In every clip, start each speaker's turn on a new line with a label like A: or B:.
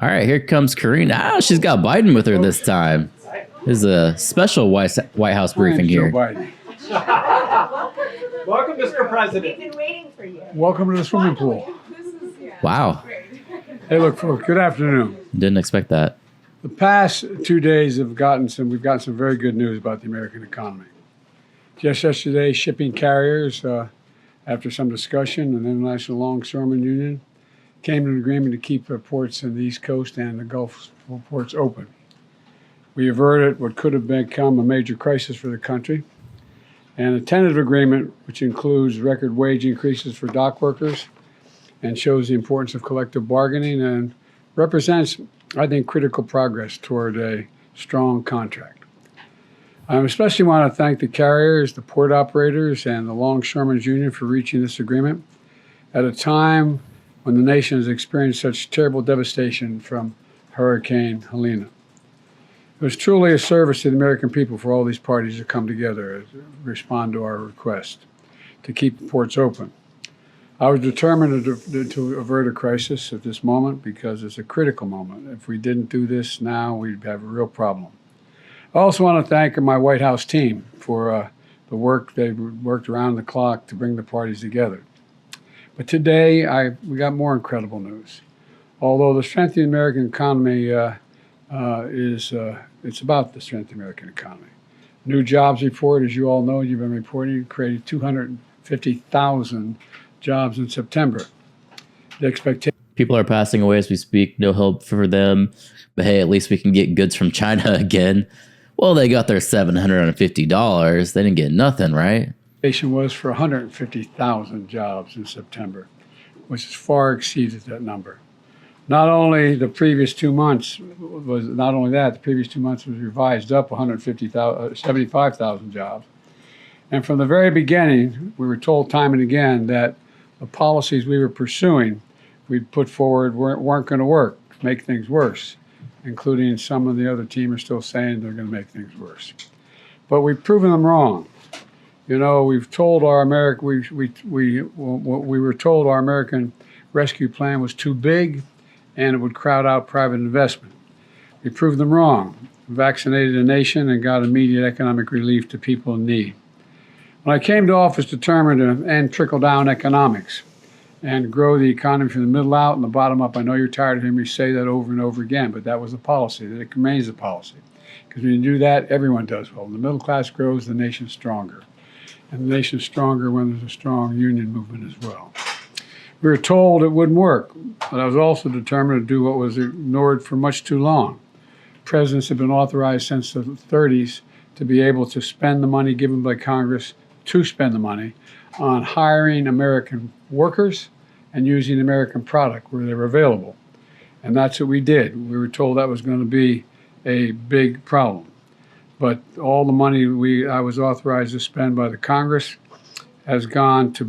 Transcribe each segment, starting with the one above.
A: All right, here comes Karina. Ah, she's got Biden with her this time. This is a special White House briefing here.
B: Joe Biden.
C: Welcome, Mr. President.
D: We've been waiting for you.
B: Welcome to the swimming pool.
A: Wow.
B: Hey, look, folks, good afternoon.
A: Didn't expect that.
B: The past 2 days we've gotten some very good news about the American economy. Just yesterday, shipping carriers, after some discussion, and the International Longshoremen Union came to an agreement to keep the ports in the East Coast and the Gulf ports open. We averted what could have become a major crisis for the country, and a tentative agreement, which includes record wage increases for dock workers and shows the importance of collective bargaining and represents, I think, critical progress toward a strong contract. I especially want to thank the carriers, the port operators, and the Longshoremen's Union for reaching this agreement at a time when the nation has experienced such terrible devastation from Hurricane Helene. It was truly a service to the American people for all these parties to come together to respond to our request to keep the ports open. I was determined to avert a crisis at this moment because it's a critical moment. If we didn't do this now, we'd have a real problem. I also want to thank my White House team for the work they've worked around the clock to bring the parties together. But today, we got more incredible news. Although the strength of the American economy it's about the strength of the American economy. New jobs report, as you all know, you've been reporting, created 250,000 jobs in September. The expectation.
A: People are passing away as we speak. No hope for them. But hey, at least we can get goods from China again. Well, they got their $750. They didn't get nothing, right?
B: Was for 150,000 jobs in September, which far exceeded that number. Not only the previous 2 months the previous 2 months was revised up 75,000 jobs. And from the very beginning, we were told time and again that the policies we were pursuing, we'd put forward weren't going to work, make things worse, including some of the other team are still saying they're going to make things worse. But we've proven them wrong. You know, we've told our we were told our American rescue plan was too big and it would crowd out private investment. We proved them wrong, vaccinated a nation and got immediate economic relief to people in need. When I came to office determined to end trickle-down economics and grow the economy from the middle out and the bottom up, I know you're tired of hearing me say that over and over again, but that was the policy, that it remains the policy. Because when you do that, everyone does well. When the middle class grows, the nation's stronger. And the nation's stronger when there's a strong union movement as well. We were told it wouldn't work, but I was also determined to do what was ignored for much too long. Presidents have been authorized since the 30s to be able to spend the money given by Congress to spend the money on hiring American workers and using American product where they were available. And that's what we did. We were told that was going to be a big problem. But all the money I was authorized to spend by the Congress has gone to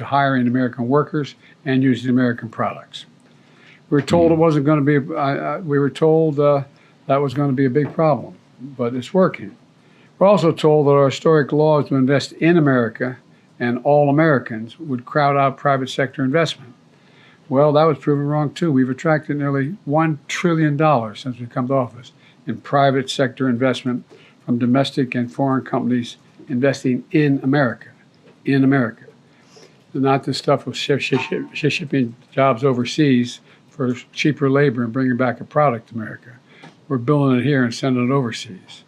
B: hiring American workers and using American products. We were told it wasn't going to be. We were told that was going to be a big problem, but it's working. We're also told that our historic laws to invest in America and all Americans would crowd out private sector investment. Well, that was proven wrong too. We've attracted nearly $1 trillion since we've come to office in private sector investment from domestic and foreign companies investing in America. Not this stuff of shipping jobs overseas for cheaper labor and bringing back a product to America. We're building it here and sending it overseas.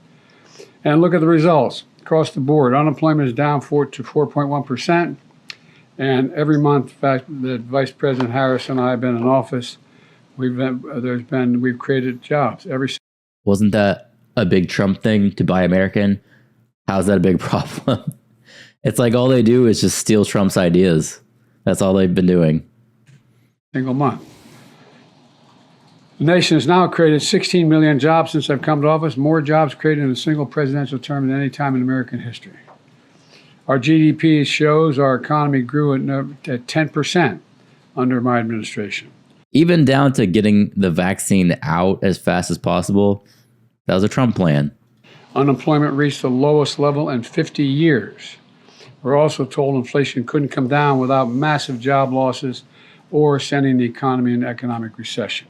B: And look at the results. Across the board, unemployment is down to 4.1%. And every month, that Vice President Harris and I have been in office, we've created jobs.
A: Wasn't that a big Trump thing to buy American? How's that a big problem? It's like all they do is just steal Trump's ideas. That's all they've been doing.
B: Single month. The nation has now created 16 million jobs since I've come to office, more jobs created in a single presidential term than any time in American history. Our GDP shows our economy grew at 10% under my administration.
A: Even down to getting the vaccine out as fast as possible, that was a Trump plan.
B: Unemployment reached the lowest level in 50 years. We're also told inflation couldn't come down without massive job losses or sending the economy into economic recession.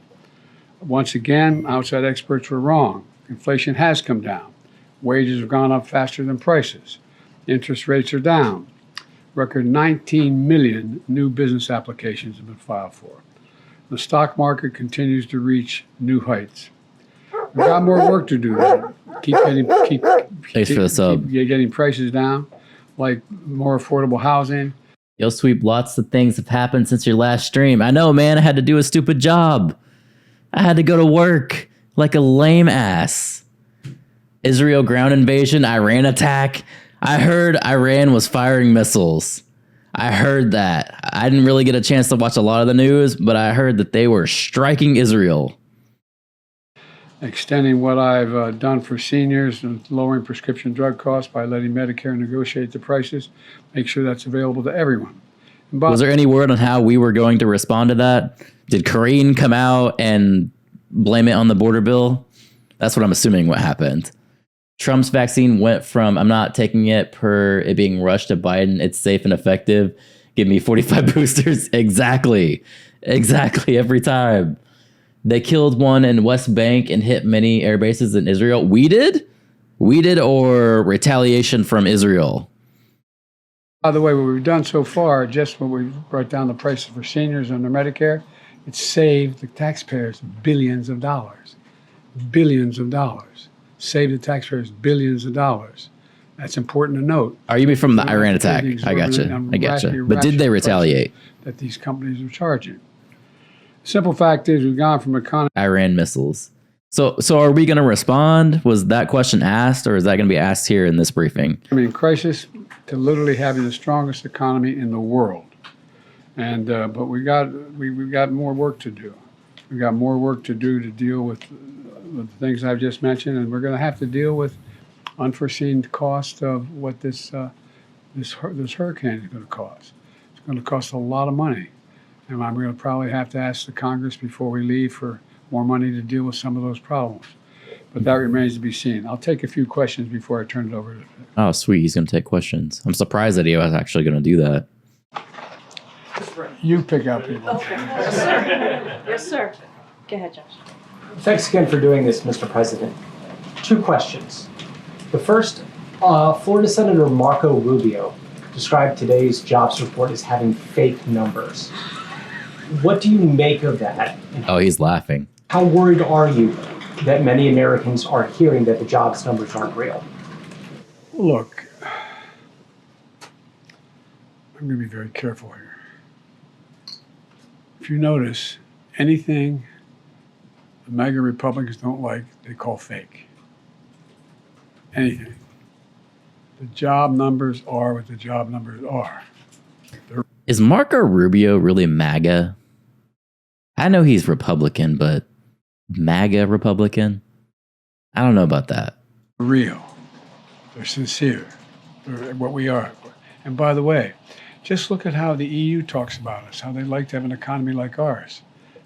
B: Once again, outside experts were wrong. Inflation has come down. Wages have gone up faster than prices. Interest rates are down. Record 19 million new business applications have been filed for. The stock market continues to reach new heights. We've got more work to do there.
A: Thanks for the sub.
B: Getting prices down, like more affordable housing.
A: Yo, Sweep, lots of things have happened since your last stream. I know, man. I had to do a stupid job. I had to go to work like a lame ass. Israel ground invasion, Iran attack. I heard Iran was firing missiles. I heard that. I didn't really get a chance to watch a lot of the news, but I heard that they were striking Israel.
B: Extending what I've done for seniors and lowering prescription drug costs by letting Medicare negotiate the prices, make sure that's available to everyone.
A: Was there any word on how we were going to respond to that? Did Karine come out and blame it on the border bill? That's what I'm assuming what happened. Trump's vaccine went from, I'm not taking it per it being rushed, to Biden, it's safe and effective. Give me 45 boosters. Exactly every time. They killed one in West Bank and hit many air bases in Israel. We did, or retaliation from Israel?
B: By the way, what we've done so far, just when we brought down the prices for seniors under Medicare, it saved the taxpayers billions of dollars. Billions of dollars. Saved the taxpayers billions of dollars. That's important to note.
A: Are you mean from the Iran attack? I gotcha. But did they retaliate?
B: That these companies are charging. Simple fact is, we've gone from
A: Iran missiles. So are we going to respond? Was that question asked, or is that going to be asked here in this briefing?
B: Crisis to literally having the strongest economy in the world, and but we've got more work to do. We've got more work to do to deal with the things I've just mentioned, and we're going to have to deal with unforeseen cost of what this hurricane is going to cost. It's going to cost a lot of money. And I'm going to probably have to ask the Congress before we leave for more money to deal with some of those problems. But that remains to be seen. I'll take a few questions before I turn it over to...
A: Oh, sweet. He's going to take questions. I'm surprised that he was actually going to do that.
B: You pick up people.
C: Okay. Yes, sir. Yes, sir. Go ahead, Josh.
D: Thanks again for doing this, Mr. President. 2 questions. The first, Florida Senator Marco Rubio described today's jobs report as having fake numbers. What do you make of that?
A: Oh, he's laughing.
D: How worried are you that many Americans are hearing that the jobs numbers aren't real?
B: Look, I'm going to be very careful here. If you notice, anything the MAGA Republicans don't like, they call fake. Anything. The job numbers are what the job numbers are.
A: Is Marco Rubio really MAGA? I know he's Republican, but MAGA Republican? I don't know about that.
B: They're real. They're sincere. They're what we are. And by the way, just look at how the EU talks about us, how they like to have an economy like ours.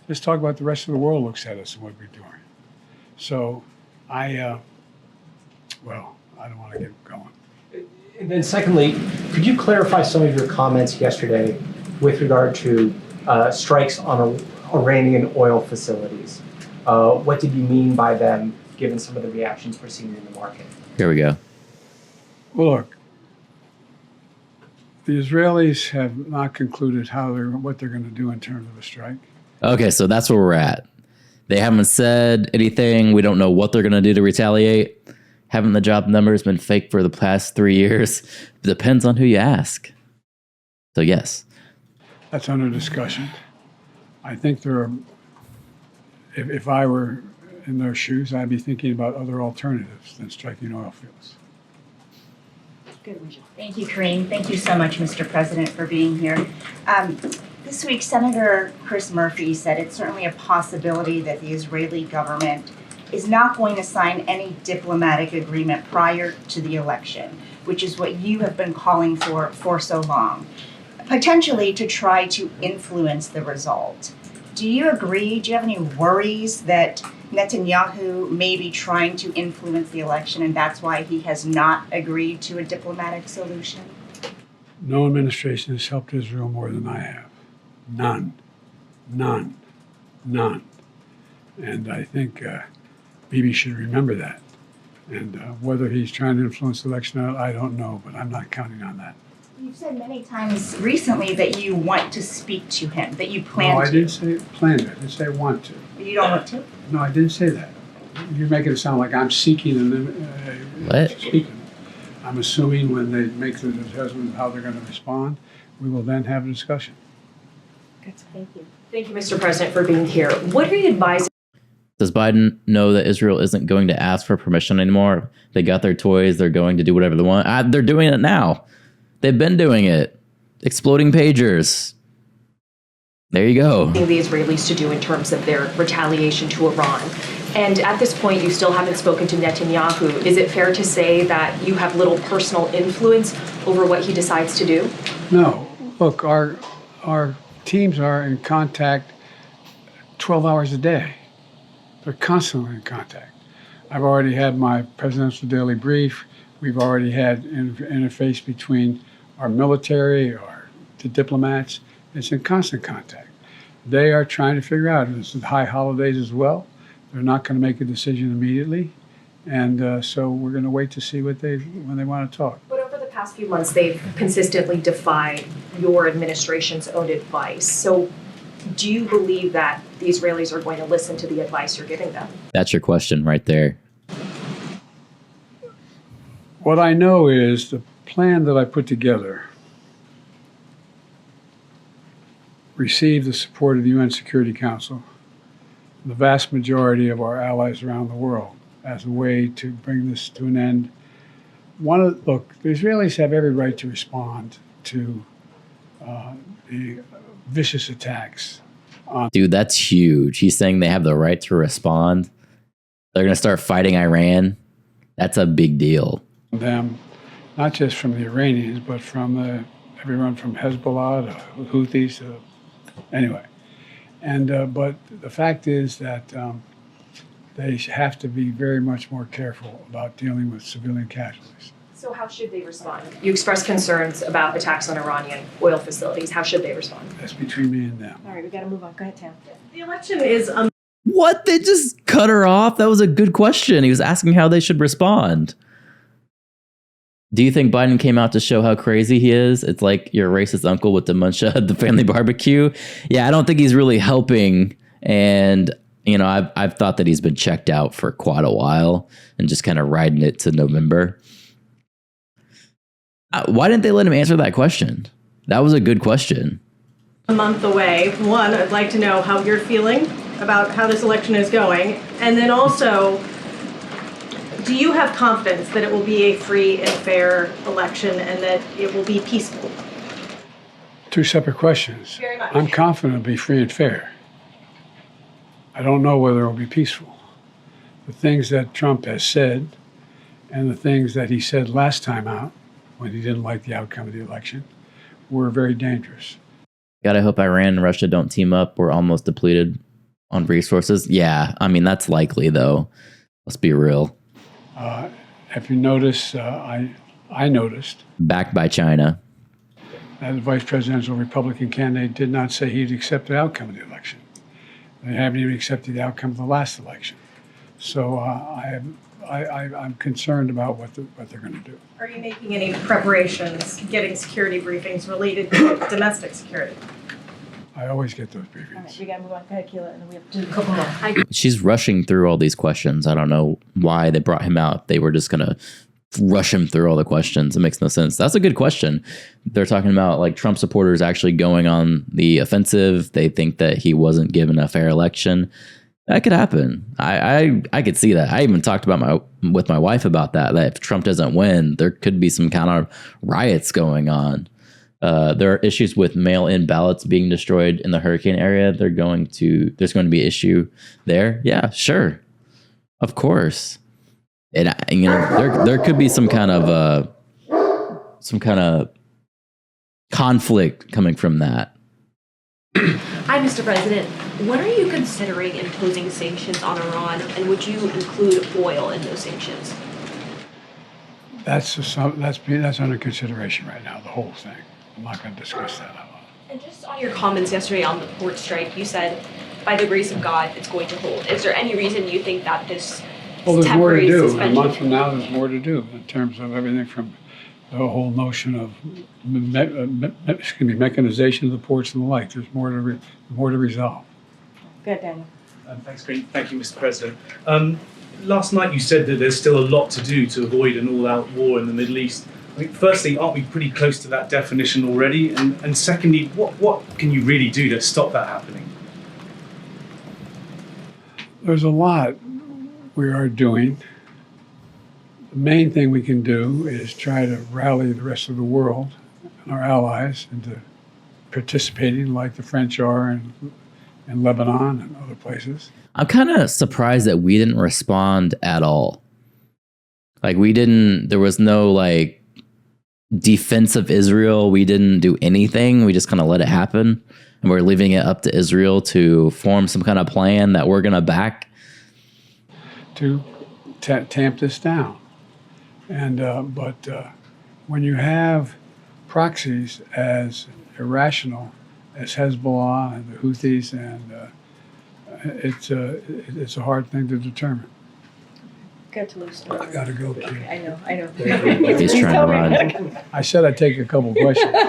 B: Just talk about the rest of the world looks at us and what we're doing. So I don't want to get going.
D: And then secondly, could you clarify some of your comments yesterday with regard to strikes on Iranian oil facilities? What did you mean by them, given some of the reactions we're seeing in the market?
A: Here we go.
B: Well, look, the Israelis have not concluded what they're going to do in terms of a strike.
A: Okay, so that's where we're at. They haven't said anything. We don't know what they're going to do to retaliate. Haven't the job numbers been fake for the past 3 years? It depends on who you ask. So yes.
B: That's under discussion. I think there are, if I were in their shoes, I'd be thinking about other alternatives than striking oil fields.
C: Good, Richard.
E: Thank you, Karine. Thank you so much, Mr. President, for being here. This week, Senator Chris Murphy said it's certainly a possibility that the Israeli government is not going to sign any diplomatic agreement prior to the election, which is what you have been calling for so long, potentially to try to influence the result. Do you agree? Do you have any worries that Netanyahu may be trying to influence the election and that's why he has not agreed to a diplomatic solution?
B: No administration has helped Israel more than I have. None. None. None. And I think Bibi should remember that. And whether he's trying to influence the election or not, I don't know, but I'm not counting on that.
E: You've said many times recently that you want to speak to him, that you plan
B: No,
E: to.
B: I didn't say plan to. I didn't say want to.
E: You don't want to?
B: No, I didn't say that. You're making it sound like I'm seeking and
A: What?
B: speaking. I'm assuming when they make the decision of how they're going to respond, we will then have a discussion.
C: Thank you.
F: Thank you, Mr. President, for being here. What are you advising?
A: Does Biden know that Israel isn't going to ask for permission anymore? They got their toys. They're going to do whatever they want. They're doing it now. They've been doing it. Exploding pagers. There you go.
F: The Israelis to do in terms of their retaliation to Iran? And at this point, you still haven't spoken to Netanyahu. Is it fair to say that you have little personal influence over what he decides to do?
B: No. Look, our teams are in contact 12 hours a day. They're constantly in contact. I've already had my presidential daily brief. We've already had interface between our military, the diplomats. It's in constant contact. They are trying to figure out, it's the high holidays as well. They're not going to make a decision immediately. And so we're going to wait to see when they want to talk.
F: But over the past few months, they've consistently defied your administration's own advice. So do you believe that the Israelis are going to listen to the advice you're giving them?
A: That's your question right there.
B: What I know is the plan that I put together received the support of the UN Security Council, the vast majority of our allies around the world, as a way to bring this to an end. Look, the Israelis have every right to respond to the vicious attacks.
A: Dude, that's huge. He's saying they have the right to respond. They're going to start fighting Iran. That's a big deal.
B: Them, not just from the Iranians, but from everyone from Hezbollah to Houthis to anyway. And but the fact is that they have to be very much more careful about dealing with civilian casualties.
F: So how should they respond? You expressed concerns about attacks on Iranian oil facilities. How should they respond?
B: That's between me and them.
C: All right, we got to move on. Go ahead, Tam.
G: The election is
A: What? They just cut her off? That was a good question. He was asking how they should respond. Do you think Biden came out to show how crazy he is? It's like your racist uncle with dementia at the family barbecue. Yeah, I don't think he's really helping. And, you know, I've thought that he's been checked out for quite a while and just kind of riding it to November. Why didn't they let him answer that question? That was a good question.
G: a month away. One, I'd like to know how you're feeling about how this election is going. And then also, do you have confidence that it will be a free and fair election and that it will be peaceful?
B: Two separate questions.
G: Very much.
B: I'm confident it'll be free and fair. I don't know whether it'll be peaceful. The things that Trump has said and the things that he said last time out when he didn't like the outcome of the election were very dangerous.
A: Gotta hope Iran and Russia don't team up. We're almost depleted on resources. Yeah, I mean, that's likely, though. Let's be real.
B: If you notice, I noticed
A: Backed by China.
B: that the vice presidential Republican candidate did not say he'd accept the outcome of the election. They haven't even accepted the outcome of the last election. So I'm concerned about what they're going to do.
G: Are you making any preparations, getting security briefings related to domestic security?
B: I always get those
C: All right,
B: briefings.
C: we got to move on. Go ahead, Keila, and then we have to do a couple more.
A: She's rushing through all these questions. I don't know why they brought him out. They were just going to rush him through all the questions. It makes no sense. That's a good question. They're talking about like Trump supporters actually going on the offensive. They think that he wasn't given a fair election. That could happen. I could see that. I even talked about with my wife about that if Trump doesn't win, there could be some kind of riots going on. There are issues with mail-in ballots being destroyed in the hurricane area. There's going to be an issue there. Yeah, sure. Of course. And you know, there could be some kind of conflict coming from that.
H: Hi, Mr. President. When are you considering imposing sanctions on Iran, and would you include oil in those sanctions?
B: That's under consideration right now, the whole thing. I'm not going to discuss that out loud.
H: And just on your comments yesterday on the port strike, you said, by the grace of God, it's going to hold. Is there any reason you think that this
B: Well, there's more to
H: temporary
B: do. A
H: suspension?
B: month from now, there's more to do in terms of everything from the whole notion of mechanization of the ports and the like. There's more to resolve.
C: Go ahead, Daniel.
I: Thanks, Green. Thank you, Mr. President. Last night you said that there's still a lot to do to avoid an all-out war in the Middle East. I mean, firstly, aren't we pretty close to that definition already? And secondly, what can you really do to stop that happening?
B: There's a lot we are doing. The main thing we can do is try to rally the rest of the world and our allies into participating like the French are in Lebanon and other places.
A: I'm kind of surprised that we didn't respond at all. Like there was no like defense of Israel. We didn't do anything. We just kind of let it happen. And we're leaving it up to Israel to form some kind of plan that we're going to back.
B: To tamp this down. And but when you have proxies as irrational as Hezbollah and the Houthis, and it's a hard thing to determine.
C: Go to Toulouse.
B: I gotta go, kid.
C: I know.
A: He's trying to run.
B: I said I'd take a couple questions.
C: All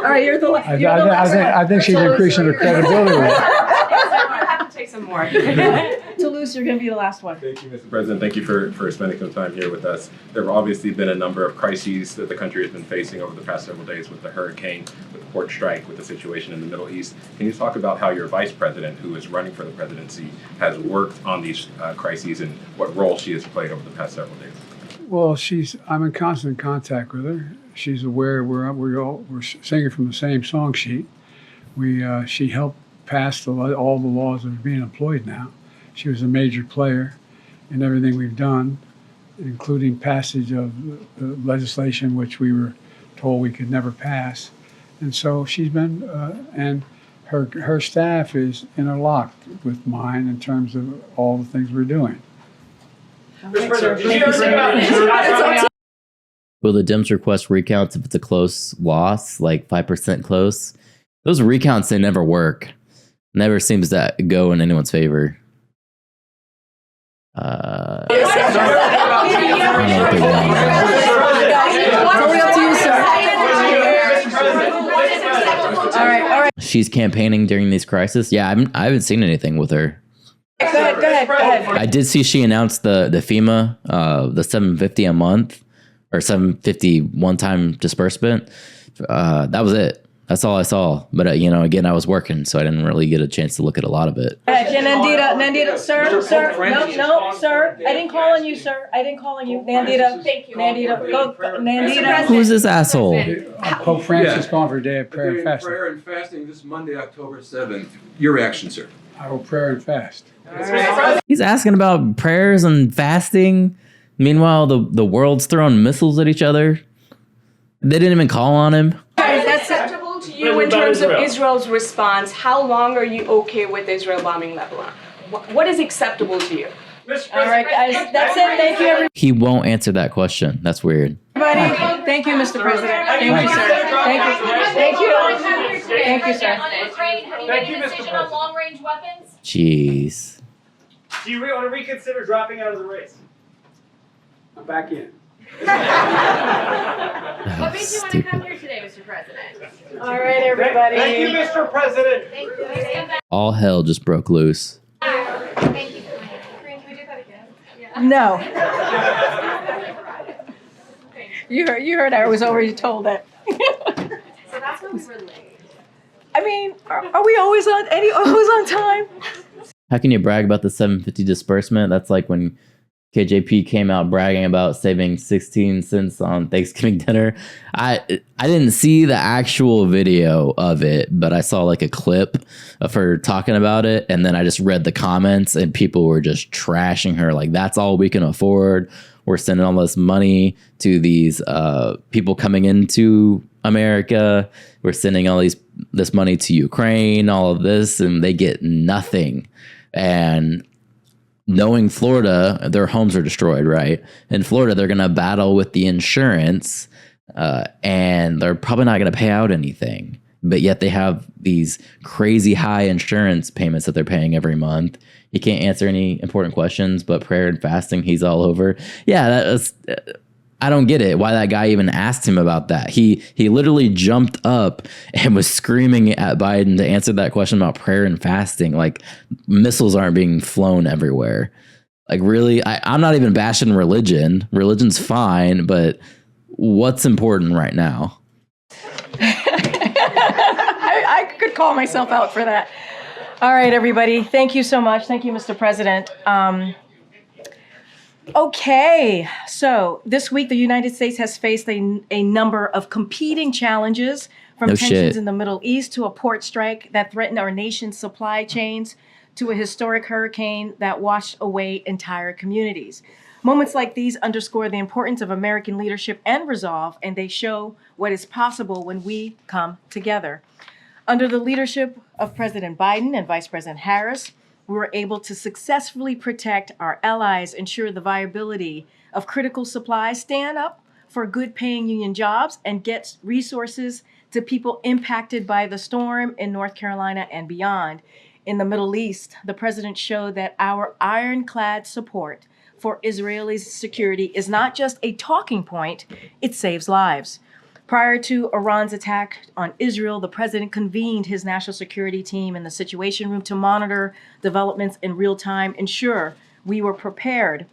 C: right, you're the last.
B: I think she's increasing her credibility.
H: You have to take some more.
C: Toulouse, you're going to be the last one.
J: Thank you, Mr. President. Thank you for spending some time here with us. There have obviously been a number of crises that the country has been facing over the past several days with the hurricane, with the port strike, with the situation in the Middle East. Can you talk about how your vice president, who is running for the presidency, has worked on these crises and what role she has played over the past several days?
B: Well, I'm in constant contact with her. She's aware we're singing from the same song sheet. She helped pass all the laws that are being employed now. She was a major player in everything we've done, including passage of legislation which we were told we could never pass. And so she's been, and her staff is interlocked with mine in terms of all the things we're doing.
A: Will the Dems request recounts if it's a close loss, like 5% close? Those recounts, they never work. Never seems to go in anyone's favor. I don't know what they want.
C: Totally up to you, sir. All right.
A: She's campaigning during these crises. Yeah, I haven't seen anything with her.
C: Go ahead.
A: I did see she announced the FEMA, the $750 a month or $750 one-time disbursement. That was it. That's all I saw. But, again, I was working, so I didn't really get a chance to look at a lot of it.
C: Nandita, sir. No, sir. I didn't call on you, sir. Nandita.
H: Thank you.
C: Nandita, go. Nandita.
A: Who's this asshole?
B: Pope Francis calling for a day of prayer and fasting.
K: Prayer and fasting this Monday, October 7th. Your reaction, sir?
B: I will pray and fast.
A: He's asking about prayers and fasting. Meanwhile, the world's throwing missiles at each other. They didn't even call on him.
F: That's acceptable to you in terms of Israel's response. How long are you okay with Israel bombing Lebanon? What is acceptable to you?
C: All right, guys. That's it. Thank you, everybody.
A: He won't answer that question. That's weird.
C: Thank you, Mr. President. Thank you, sir. Thank you, sir.
L: On Ukraine, have you made a decision on long-range weapons?
A: Jeez.
I: Do you want to reconsider dropping out of the race?
B: I'm back in.
L: What made you want to come here today, Mr. President?
C: All right, everybody.
I: Thank you, Mr. President.
L: Thank you.
A: All hell just broke loose.
L: Thank you for coming. Corinne, can we do that again? Yeah.
C: No. You heard I was already told that.
L: So that's when we were late.
C: I mean, are we always on time?
A: How can you brag about the $750 disbursement? That's like when KJP came out bragging about saving 16 cents on Thanksgiving dinner. I didn't see the actual video of it, but I saw like a clip of her talking about it, and then I just read the comments, and people were just trashing her like, that's all we can afford. We're sending all this money to these people coming into America. We're sending all this money to Ukraine, all of this, and they get nothing. And knowing Florida, their homes are destroyed, right? In Florida, they're going to battle with the insurance, and they're probably not going to pay out anything. but yet they have these crazy high insurance payments that they're paying every month. He can't answer any important questions, but prayer and fasting, he's all over. Yeah, that's, I don't get it. Why that guy even asked him about that? He literally jumped up and was screaming at Biden to answer that question about prayer and fasting. Like, missiles aren't being flown everywhere. Like, really, I'm not even bashing religion. Religion's fine, but what's important right now?
C: I could call myself out for that. All right, everybody. Thank you so much. Thank you, Mr. President. Okay, so this week the United States has faced a number of competing challenges, from tensions in the Middle East to a port strike that threatened our nation's supply chains to a historic hurricane that washed away entire communities. Moments like these underscore the importance of American leadership and resolve, and they show what is possible when we come together. Under the leadership of President Biden and Vice President Harris, we were able to successfully protect our allies, ensure the viability of critical supplies, stand up for good-paying union jobs, and get resources to people impacted by the storm in North Carolina and beyond. In the Middle East, the president showed that our ironclad support for Israelis' security is not just a talking point, it saves lives. Prior to Iran's attack on Israel, the president convened his national security team in the Situation Room to monitor developments in real time, ensure we were prepared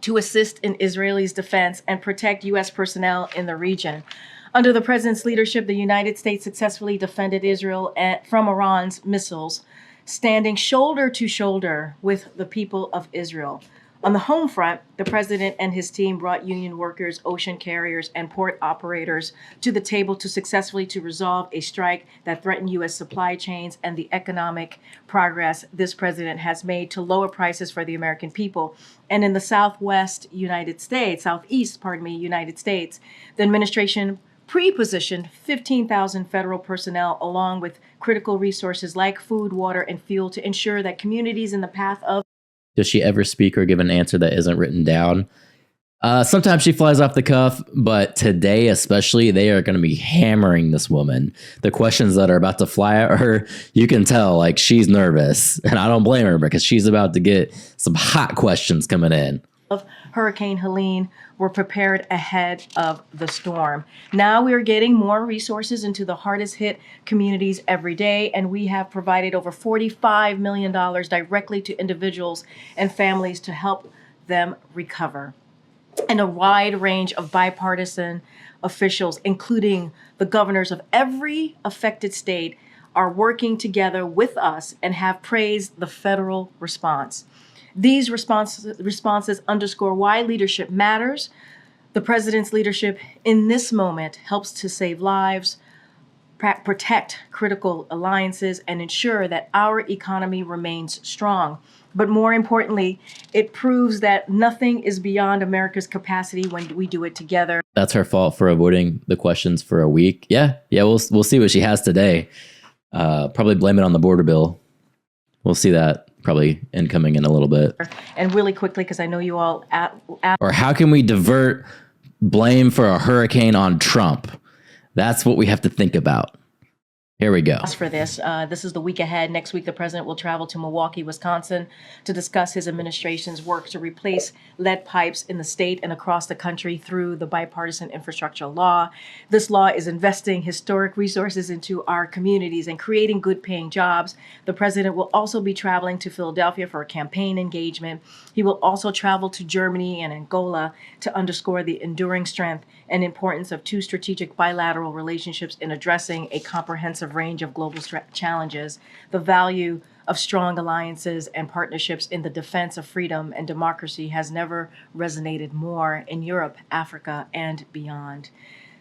C: to assist in Israelis' defense and protect U.S. personnel in the region. Under the president's leadership, the United States successfully defended Israel from Iran's missiles, standing shoulder to shoulder with the people of Israel. On the home front, the president and his team brought union workers, ocean carriers, and port operators to the table to successfully resolve a strike that threatened U.S. supply chains and the economic progress this president has made to lower prices for the American people. And in the southeast United States, the administration pre-positioned 15,000 federal personnel along with critical resources like food, water, and fuel to ensure that communities in the path of.
A: Does she ever speak or give an answer that isn't written down? Sometimes she flies off the cuff, but today especially, they are going to be hammering this woman. The questions that are about to fly at her, you can tell like she's nervous, and I don't blame her because she's about to get some hot questions coming in.
C: Of Hurricane Helene were prepared ahead of the storm. Now we are getting more resources into the hardest hit communities every day, and we have provided over $45 million directly to individuals and families to help them recover. And a wide range of bipartisan officials, including the governors of every affected state, are working together with us and have praised the federal response. These responses underscore why leadership matters. The president's leadership in this moment helps to save lives, protect critical alliances, and ensure that our economy remains strong. But more importantly, it proves that nothing is beyond America's capacity when we do it together.
A: That's her fault for avoiding the questions for a week. Yeah, we'll see what she has today. Probably blame it on the border bill. We'll see that probably incoming in a little bit.
C: And really quickly, because I know you all
A: or how can we divert blame for a hurricane on Trump? That's what we have to think about. Here we go.
C: For this is the week ahead. Next week, the president will travel to Milwaukee, Wisconsin to discuss his administration's work to replace lead pipes in the state and across the country through the bipartisan infrastructure law. This law is investing historic resources into our communities and creating good-paying jobs. The president will also be traveling to Philadelphia for a campaign engagement. He will also travel to Germany and Angola to underscore the enduring strength and importance of two strategic bilateral relationships in addressing a comprehensive range of global challenges. The value of strong alliances and partnerships in the defense of freedom and democracy has never resonated more in Europe, Africa, and beyond.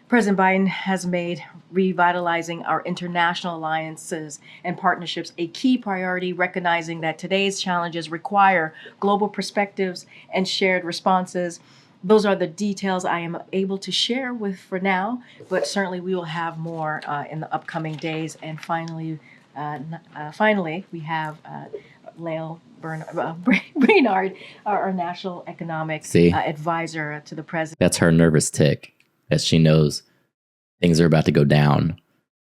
C: President Biden has made revitalizing our international alliances and partnerships a key priority, recognizing that today's challenges require global perspectives and shared responses. Those are the details I am able to share with for now, but certainly we will have more in the upcoming days. And finally, we have Lael Brainard, our national economic advisor to the president.
A: That's her nervous tick, as she knows things are about to go down.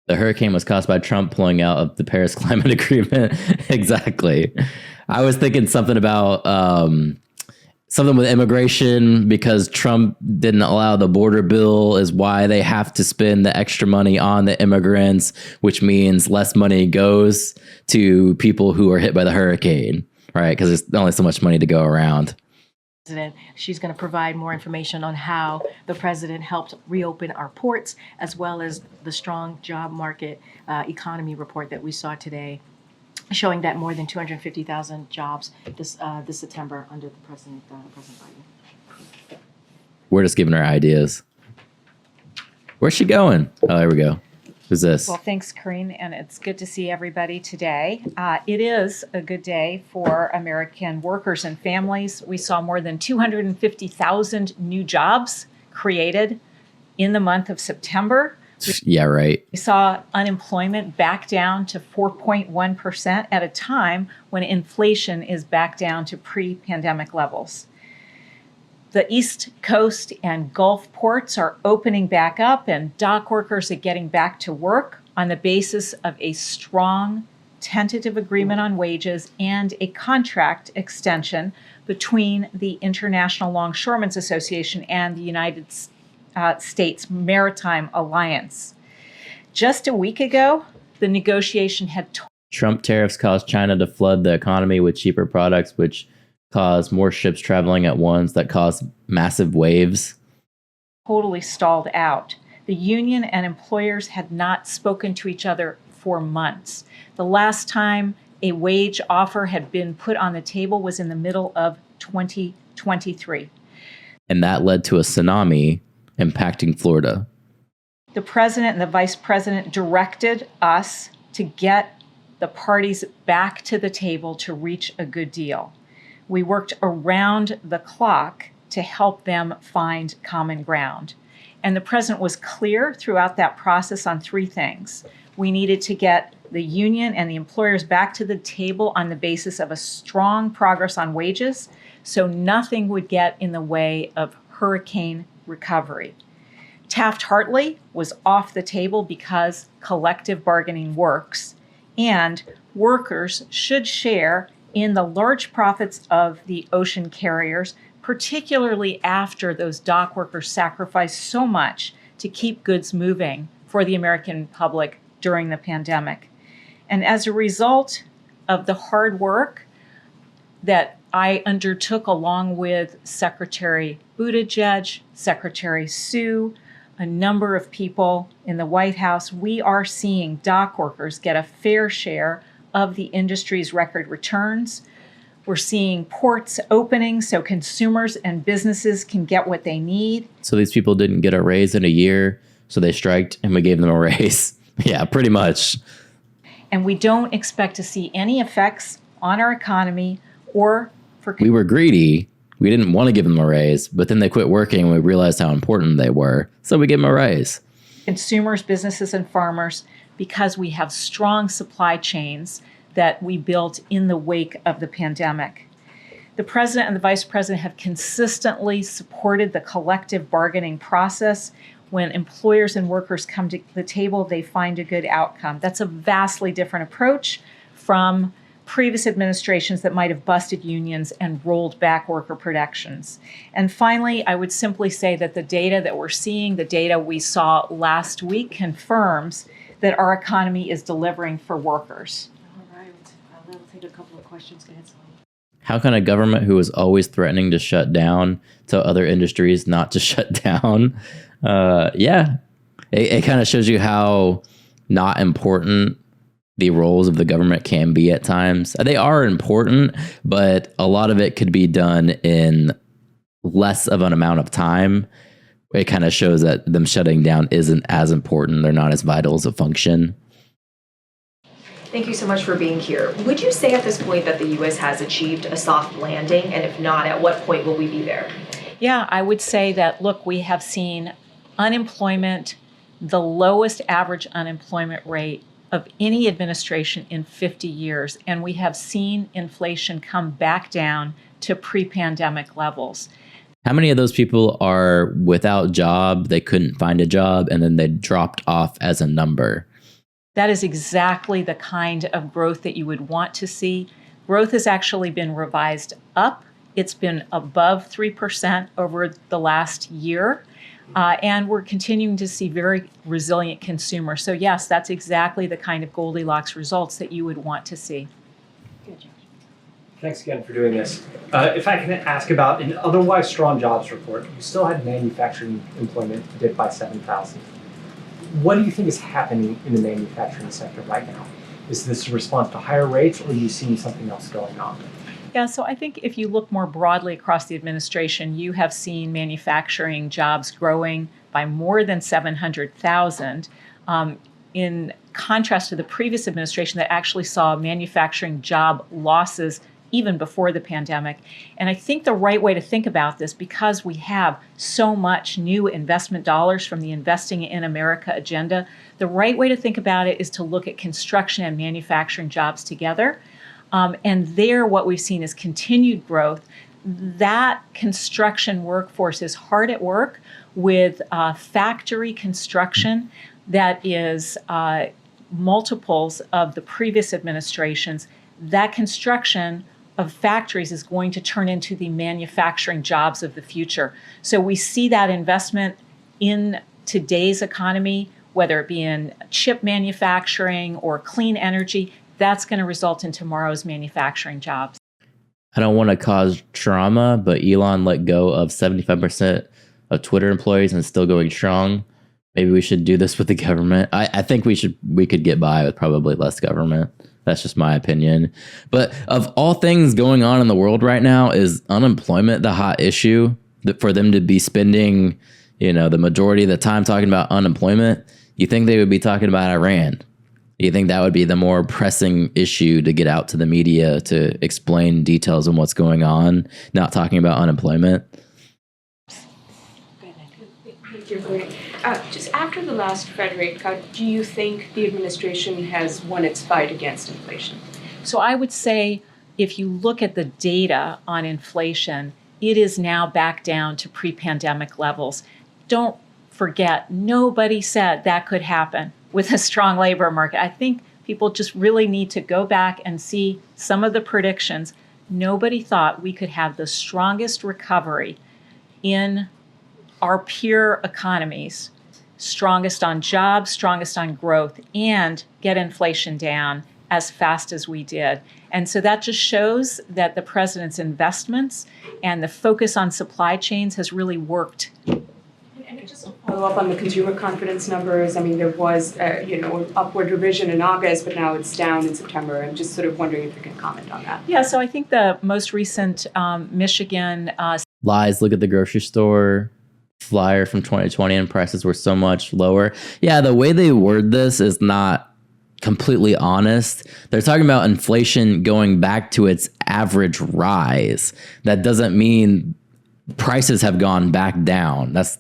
A: The hurricane was caused by Trump pulling out of the Paris Climate Agreement. Exactly. I was thinking something about something with immigration because Trump didn't allow the border bill is why they have to spend the extra money on the immigrants, which means less money goes to people who are hit by the hurricane, right? Because there's only so much money to go around.
C: She's going to provide more information on how the president helped reopen our ports, as well as the strong job market economy report that we saw today, showing that more than 250,000 jobs this September under the President Biden.
A: We're just giving her ideas. Where's she going? Oh, there we go. Who's this?
M: Well, thanks, Karine, and it's good to see everybody today. It is a good day for American workers and families. We saw more than 250,000 new jobs created in the month of September.
A: Yeah, right.
M: We saw unemployment back down to 4.1% at a time when inflation is back down to pre-pandemic levels. The East Coast and Gulf ports are opening back up, and dock workers are getting back to work on the basis of a strong tentative agreement on wages and a contract extension between the International Longshoremen's Association and the United States Maritime Alliance. Just a week ago, the negotiation had
A: Trump tariffs caused China to flood the economy with cheaper products, which caused more ships traveling at once that caused massive waves.
M: Totally stalled out. The union and employers had not spoken to each other for months. The last time a wage offer had been put on the table was in the middle of 2023.
A: And that led to a tsunami impacting Florida.
M: The president and the vice president directed us to get the parties back to the table to reach a good deal. We worked around the clock to help them find common ground. And the president was clear throughout that process on three things. We needed to get the union and the employers back to the table on the basis of a strong progress on wages, so nothing would get in the way of hurricane recovery. Taft-Hartley was off the table because collective bargaining works, and workers should share in the large profits of the ocean carriers, particularly after those dock workers sacrificed so much to keep goods moving for the American public during the pandemic. And as a result of the hard work that I undertook along with Secretary Buttigieg, Secretary Sue, a number of people in the White House, we are seeing dock workers get a fair share of the industry's record returns. We're seeing ports opening so consumers and businesses can get what they need.
A: So these people didn't get a raise in a year, so they striked and we gave them a raise. Yeah, pretty much.
M: And we don't expect to see any effects on our economy or for...
A: We were greedy. We didn't want to give them a raise, but then they quit working and we realized how important they were. So we gave them a raise.
M: Consumers, businesses, and farmers, because we have strong supply chains that we built in the wake of the pandemic. The president and the vice president have consistently supported the collective bargaining process. When employers and workers come to the table, they find a good outcome. That's a vastly different approach from previous administrations that might have busted unions and rolled back worker protections. And finally, I would simply say that the data that we're seeing, the data we saw last week, confirms that our economy is delivering for workers.
C: All right. I'll take a couple of questions. Go ahead, Sally.
A: How can a government who is always threatening to shut down tell other industries not to shut down? It kind of shows you how not important the roles of the government can be at times. They are important, but a lot of it could be done in less of an amount of time. It kind of shows that them shutting down isn't as important. They're not as vital as a function.
F: Thank you so much for being here. Would you say at this point that the U.S. has achieved a soft landing? And if not, at what point will we be there?
M: Yeah, I would say that, look, we have seen unemployment, the lowest average unemployment rate of any administration in 50 years. And we have seen inflation come back down to pre-pandemic levels.
A: How many of those people are without job, they couldn't find a job, and then they dropped off as a number?
M: That is exactly the kind of growth that you would want to see. Growth has actually been revised up. It's been above 3% over the last year. And we're continuing to see very resilient consumers. So yes, that's exactly the kind of Goldilocks results that you would want to see.
D: Thanks again for doing this. If I can ask about an otherwise strong jobs report, you still had manufacturing employment dip by 7,000. What do you think is happening in the manufacturing sector right now? Is this a response to higher rates, or are you seeing something else going on?
M: Yeah, so I think if you look more broadly across the administration, you have seen manufacturing jobs growing by more than 700,000. In contrast to the previous administration that actually saw manufacturing job losses even before the pandemic. And I think the right way to think about this, because we have so much new investment dollars from the Investing in America agenda, the right way to think about it is to look at construction and manufacturing jobs together. And there, what we've seen is continued growth. That construction workforce is hard at work with factory construction that is multiples of the previous administrations. That construction of factories is going to turn into the manufacturing jobs of the future. So we see that investment in today's economy, whether it be in chip manufacturing or clean energy, that's going to result in tomorrow's manufacturing jobs.
A: I don't want to cause trauma, but Elon let go of 75% of Twitter employees and is still going strong. Maybe we should do this with the government. I think we could get by with probably less government. That's just my opinion. But of all things going on in the world right now, is unemployment the hot issue? That for them to be spending, the majority of the time talking about unemployment, you think they would be talking about Iran? You think that would be the more pressing issue to get out to the media to explain details on what's going on, not talking about unemployment?
F: Thank you. Just after the last Fed rate cut, do you think the administration has won its fight against inflation?
M: So I would say if you look at the data on inflation, it is now back down to pre-pandemic levels. Don't forget, nobody said that could happen with a strong labor market. I think people just really need to go back and see some of the predictions. Nobody thought we could have the strongest recovery in our peer economies, strongest on jobs, strongest on growth, and get inflation down as fast as we did. And so that just shows that the president's investments and the focus on supply chains has really worked.
F: And just to follow up on the consumer confidence numbers, I mean, there was, an upward revision in August, but now it's down in September. I'm just sort of wondering if you can comment on that.
M: Yeah, so I think the most recent Michigan...
A: Lies, look at the grocery store flyer from 2020 and prices were so much lower. Yeah, the way they word this is not completely honest. They're talking about inflation going back to its average rise. That doesn't mean prices have gone back down. That's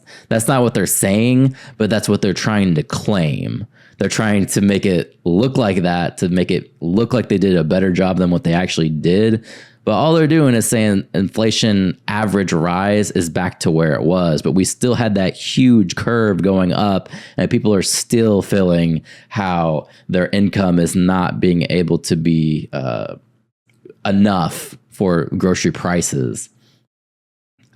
A: not what they're saying, but that's what they're trying to claim. They're trying to make it look like that, to make it look like they did a better job than what they actually did. But all they're doing is saying inflation average rise is back to where it was. But we still had that huge curve going up, and people are still feeling how their income is not being able to be enough for grocery prices.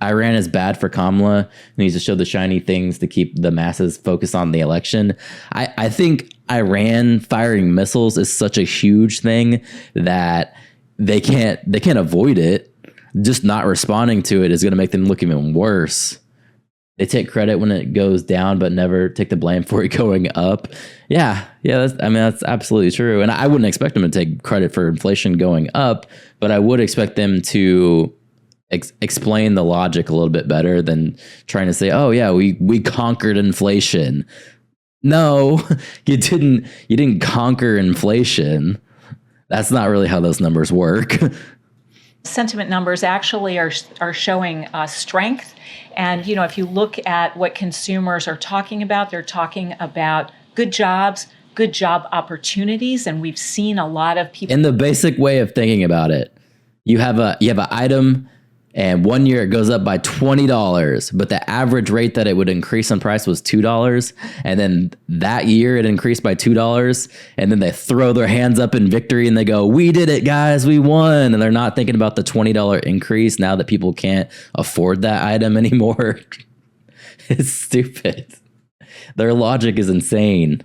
A: Iran is bad for Kamala. Needs to show the shiny things to keep the masses focused on the election. I think Iran firing missiles is such a huge thing that they can't avoid it. Just not responding to it is going to make them look even worse. They take credit when it goes down, but never take the blame for it going up. Yeah, that's absolutely true. And I wouldn't expect them to take credit for inflation going up, but I would expect them to explain the logic a little bit better than trying to say, "Oh yeah, we conquered inflation." No, you didn't conquer inflation. That's not really how those numbers work.
M: Sentiment numbers actually are showing strength. And, if you look at what consumers are talking about, they're talking about good jobs, good job opportunities. And we've seen a lot of people.
A: In the basic way of thinking about it, you have an item And 1 year it goes up by $20, but the average rate that it would increase in price was $2. And then that year it increased by $2. And then they throw their hands up in victory and they go, "We did it, guys, we won." And they're not thinking about the $20 increase now that people can't afford that item anymore. It's stupid. Their logic is insane.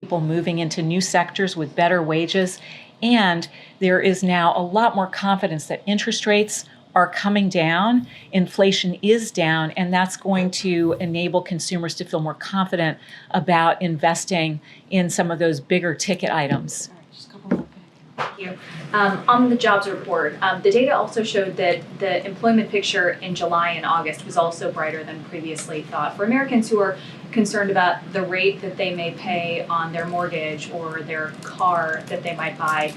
M: People moving into new sectors with better wages. And there is now a lot more confidence that interest rates are coming down, inflation is down, and that's going to enable consumers to feel more confident about investing in some of those bigger ticket items.
F: Thank you. On the jobs report, the data also showed that the employment picture in July and August was also brighter than previously thought. For Americans who are concerned about the rate that they may pay on their mortgage or their car that they might buy,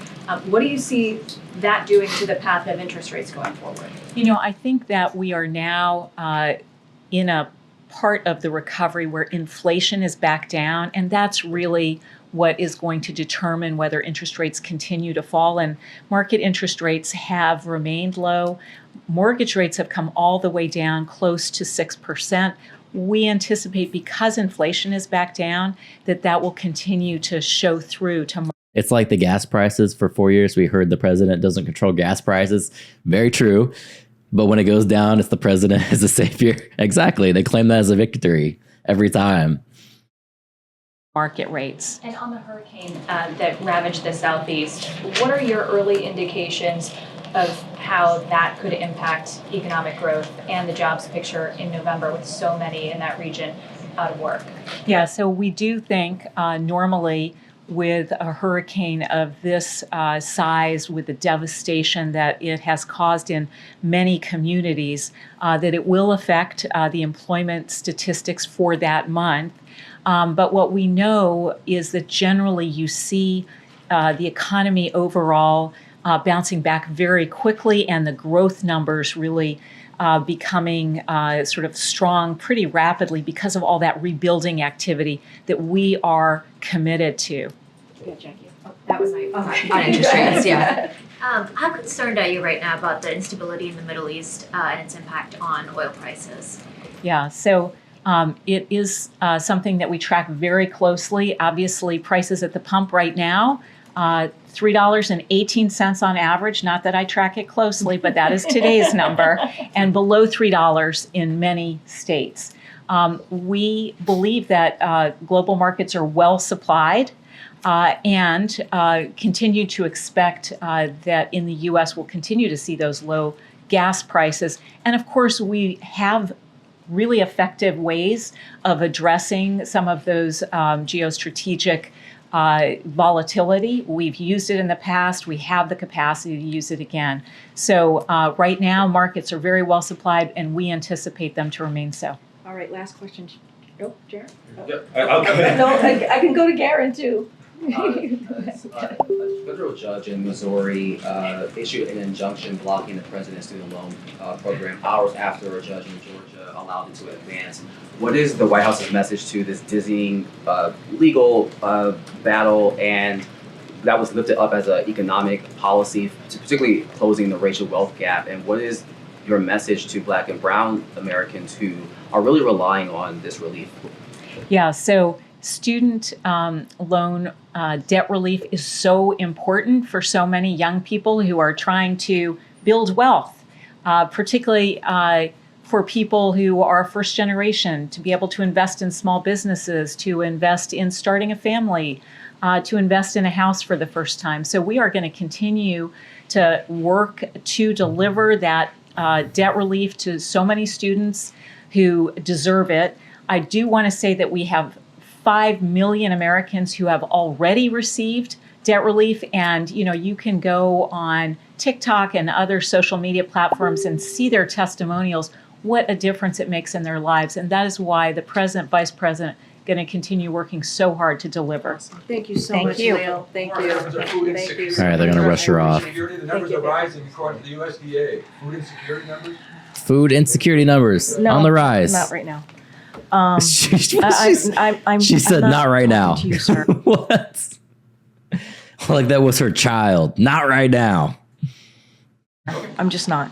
F: what do you see that doing to the path of interest rates going forward?
M: You know, I think that we are now in a part of the recovery where inflation is back down, and that's really what is going to determine whether interest rates continue to fall. And market interest rates have remained low. Mortgage rates have come all the way down close to 6%. We anticipate, because inflation is back down, that will continue to show through to.
A: It's like the gas prices for 4 years. We heard the president doesn't control gas prices. Very true. But when it goes down, it's the president as a savior. Exactly. They claim that as a victory every time.
M: Market rates.
F: And on the hurricane that ravaged the Southeast, what are your early indications of how that could impact economic growth and the jobs picture in November with so many in that region out of work?
M: Yeah, so we do think normally with a hurricane of this size, with the devastation that it has caused in many communities, that it will affect the employment statistics for that month. But what we know is that generally you see the economy overall bouncing back very quickly, and the growth numbers really becoming sort of strong pretty rapidly because of all that rebuilding activity that we are committed to.
F: Good, Jackie.
H: That was my on interest rates, yeah. How concerned are you right now about the instability in the Middle East and its impact on oil prices?
M: Yeah, so it is something that we track very closely. Obviously, prices at the pump right now, $3.18 on average. Not that I track it closely, but that is today's number, and below $3 in many states. We believe that global markets are well supplied and continue to expect that in the U.S. we'll continue to see those low gas prices. And of course, we have really effective ways of addressing some of those geostrategic volatility. We've used it in the past. We have the capacity to use it again. So right now, markets are very well supplied, and we anticipate them to remain so.
C: All right, last question. Oh, Jared? Oh.
N: Yep. Okay.
C: No, I can go to Garen too.
N: A federal judge in Missouri issued an injunction blocking the president's student loan program hours after a judge in Georgia allowed it to advance. What is the White House's message to this dizzying legal battle, and that was lifted up as an economic policy, particularly closing the racial wealth gap? And what is your message to Black and Brown Americans who are really relying on this relief?
M: Yeah, so student loan debt relief is so important for so many young people who are trying to build wealth, particularly for people who are first generation, to be able to invest in small businesses, to invest in starting a family, to invest in a house for the first time. So we are going to continue to work to deliver that debt relief to so many students who deserve it. I do want to say that we have 5 million Americans who have already received debt relief, and you can go on TikTok and other social media platforms and see their testimonials, what a difference it makes in their lives. And that is why the president, vice president, going to continue working so hard to deliver.
C: Thank you so
M: Thank
C: much,
M: you.
C: Leo. Thank you. Thank you.
A: All right, they're going to rush her off.
K: Security, the numbers are rising according to the USDA. Food insecurity numbers?
A: Food insecurity numbers on the rise.
C: Not right now.
A: She said, "Not right now."
C: To you, sir.
A: What? Like that was her child. Not right now.
C: I'm just not.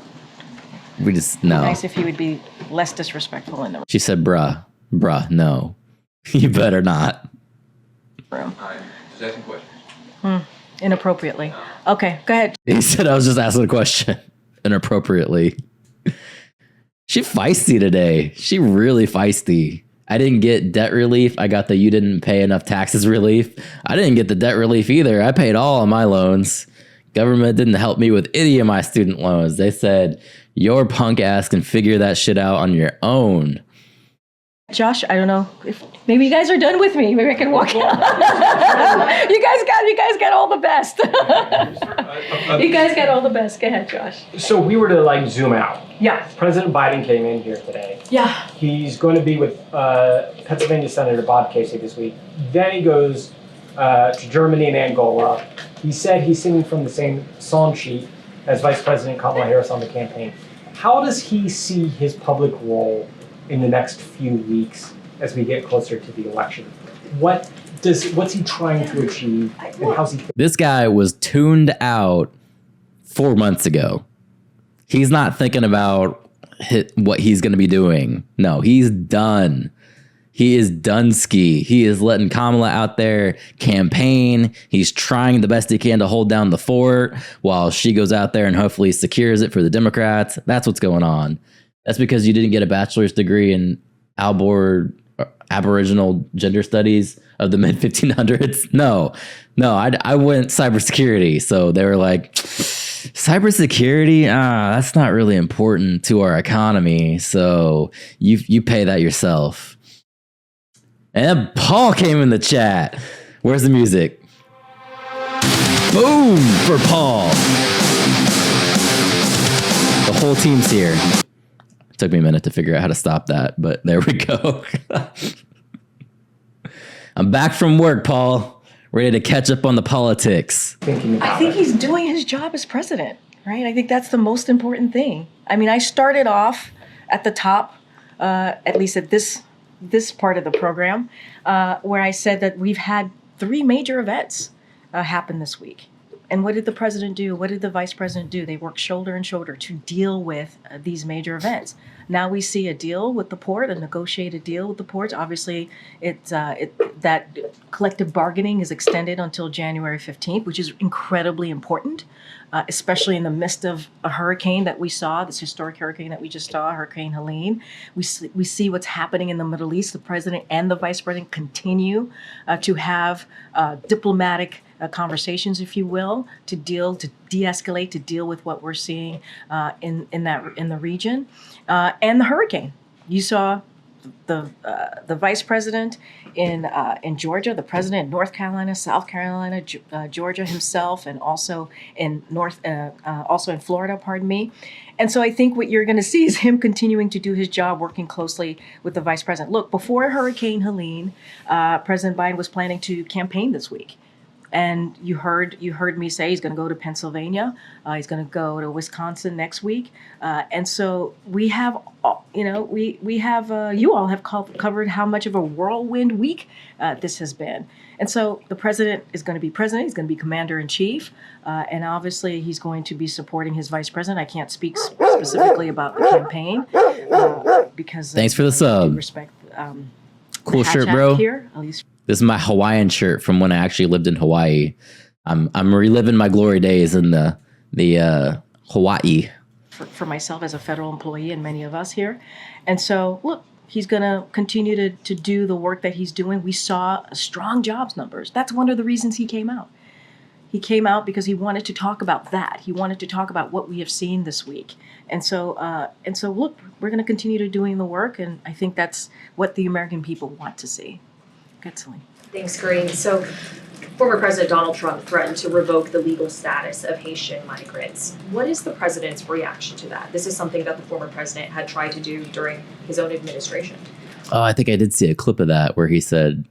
A: We just, no.
C: Nice if he would be less disrespectful in the
A: She said, bruh, no. You better not.
C: room.
K: Just asking questions.
C: Inappropriately. Okay, go ahead.
A: He said I was just asking a question inappropriately. She feisty today. She really feisty. I didn't get debt relief. I got the you didn't pay enough taxes relief. I didn't get the debt relief either. I paid all of my loans. Government didn't help me with any of my student loans. They said, your punk ass can figure that shit out on your own.
C: Josh, I don't know if maybe you guys are done with me. Maybe I can walk out. you guys got all the best. You guys got all the best. Go ahead, Josh.
D: So we were to like zoom out.
C: Yeah.
D: President Biden came in here today.
C: Yeah.
D: He's going to be with Pennsylvania Senator Bob Casey this week. Then he goes to Germany and Angola. He said he's singing from the same song sheet as Vice President Kamala Harris on the campaign. How does he see his public role in the next few weeks as we get closer to the election? What's he trying to achieve, and how's he?
A: This guy was tuned out 4 months ago. He's not thinking about what he's going to be doing. No, he's done. He is Dunsky. He is letting Kamala out there campaign. He's trying the best he can to hold down the fort while she goes out there and hopefully secures it for the Democrats. That's what's going on. That's because you didn't get a bachelor's degree in Aboriginal gender studies of the mid 1500s. No, I went cybersecurity. So they were like, cybersecurity, that's not really important to our economy. So you pay that yourself. And then Paul came in the chat. Where's the music? Boom for Paul. The whole team's here. It took me a minute to figure out how to stop that, but there we go. I'm back from work, Paul. Ready to catch up on the politics.
C: I think he's doing his job as president, right? I think that's the most important thing. I mean, I started off at the top, at least at this part of the program, where I said that we've had 3 major events happen this week. And what did the president do? What did the vice president do? They worked shoulder and shoulder to deal with these major events. Now we see a deal with the port, a negotiated deal with the ports. Obviously, that collective bargaining is extended until January 15th, which is incredibly important, especially in the midst of a hurricane that we saw, this historic hurricane that we just saw, Hurricane Helene. We see what's happening in the Middle East. The president and the vice president continue to have diplomatic conversations, if you will, to de-escalate, to deal with what we're seeing in the region, and the hurricane. You saw the vice president in Georgia, the president in North Carolina, South Carolina, Georgia himself, and also in Florida. Pardon me. And so I think what you're going to see is him continuing to do his job, working closely with the vice president. Look, before Hurricane Helene, President Biden was planning to campaign this week. And you heard me say he's going to go to Pennsylvania. He's going to go to Wisconsin next week. And so we have, you all have covered how much of a whirlwind week this has been. And so the president is going to be president. He's going to be commander in chief. And obviously he's going to be supporting his vice president. I can't speak specifically about the campaign because
A: thanks for the sub.
C: Respect.
A: Cool shirt, bro.
C: Here, at least.
A: This is my Hawaiian shirt from when I actually lived in Hawaii. I'm reliving my glory days in the Hawaii.
C: For myself as a federal employee and many of us here. And so, look, he's going to continue to do the work that he's doing. We saw strong jobs numbers. That's one of the reasons he came out. He came out because he wanted to talk about that. He wanted to talk about what we have seen this week. And so look, we're going to continue to doing the work, and I think that's what the American people want to see. Good, Celine.
F: Thanks, Green. So, former President Donald Trump threatened to revoke the legal status of Haitian migrants. What is the president's reaction to that? This is something that the former president had tried to do during his own administration.
A: Oh, I think I did see a clip of that where he said,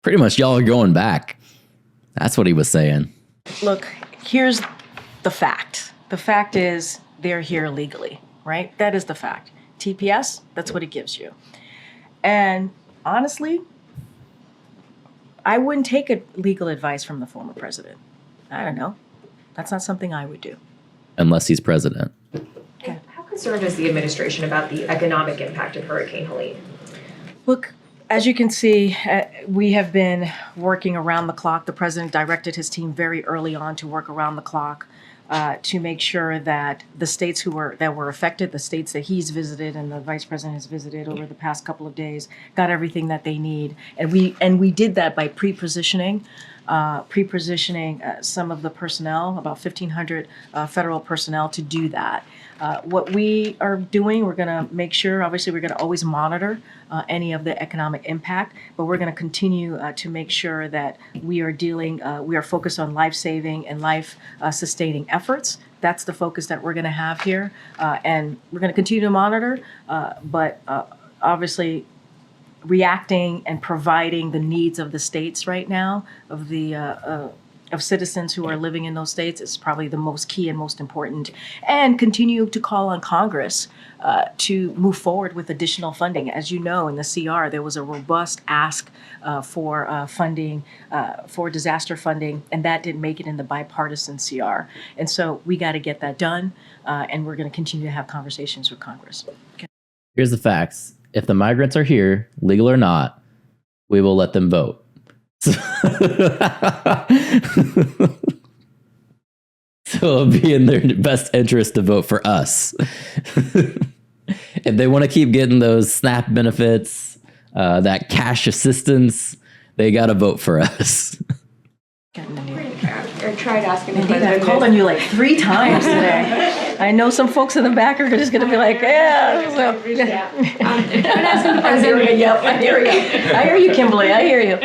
A: pretty much y'all are going back. That's what he was saying.
C: Look, here's the fact. The fact is they're here legally, right? That is the fact. TPS, that's what it gives you. And honestly, I wouldn't take legal advice from the former president. I don't know. That's not something I would do.
A: Unless he's president.
F: Okay. How concerned is the administration about the economic impact of Hurricane Helene?
C: Look, as you can see, we have been working around the clock. The president directed his team very early on to work around the clock to make sure that the states that were affected, the states that he's visited and the vice president has visited over the past couple of days, got everything that they need. And we did that by pre-positioning some of the personnel, about 1,500 federal personnel to do that. What we are doing, we're going to make sure, obviously, we're going to always monitor any of the economic impact, but we're going to continue to make sure that we are focused on life-saving and life-sustaining efforts. That's the focus that we're going to have here. And we're going to continue to monitor, but obviously, reacting and providing the needs of the states right now, of citizens who are living in those states, is probably the most key and most important. And continue to call on Congress to move forward with additional funding. As you know, in the CR, there was a robust ask for funding, for disaster funding, and that didn't make it in the bipartisan CR. And so we got to get that done, and we're going to continue to have conversations with Congress. Okay.
A: Here's the facts. If the migrants are here, legal or not, we will let them vote. So it'll be in their best interest to vote for us. If they want to keep getting those SNAP benefits, that cash assistance, they got to vote for us.
E: I tried asking the
C: Nadine,
E: president.
C: I've called on you like 3 times today. I know some folks in the back are just going to be like, yeah. So.
E: I'm asking the president.
C: Yep, I hear you. I hear you, Kimberly. I hear you.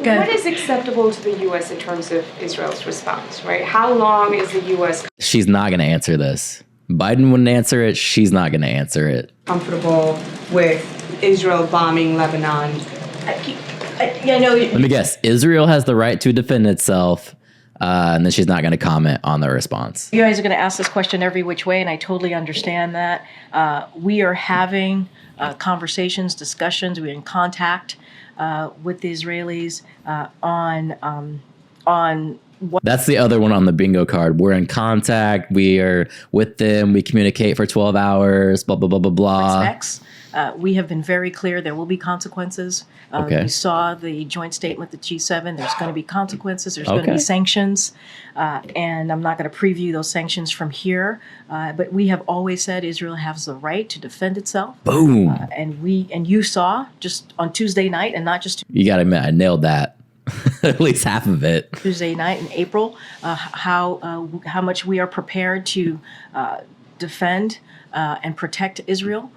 O: What is acceptable to the U.S. in terms of Israel's response, right? How long is the U.S.
A: She's not going to answer this. Biden wouldn't answer it. She's not going to answer it.
O: comfortable with Israel bombing Lebanon?
A: Let me guess. Israel has the right to defend itself. And then she's not going to comment on the response.
C: You guys are going to ask this question every which way, and I totally understand that. We are having conversations, discussions. We're in contact with the Israelis on what.
A: That's the other one on the bingo card. We're in contact. We are with them. We communicate for 12 hours, blah, blah, blah, blah, blah.
C: What's next? We have been very clear there will be consequences.
A: Okay.
C: You saw the joint statement, the G7. There's going to be consequences. There's going to be sanctions. And I'm not going to preview those sanctions from here. But we have always said Israel has the right to defend itself.
A: Boom.
C: And you saw just on Tuesday night, and not just
A: You got to admit, I nailed that. At least half of it.
C: Tuesday night in April, how much we are prepared to defend and protect Israel.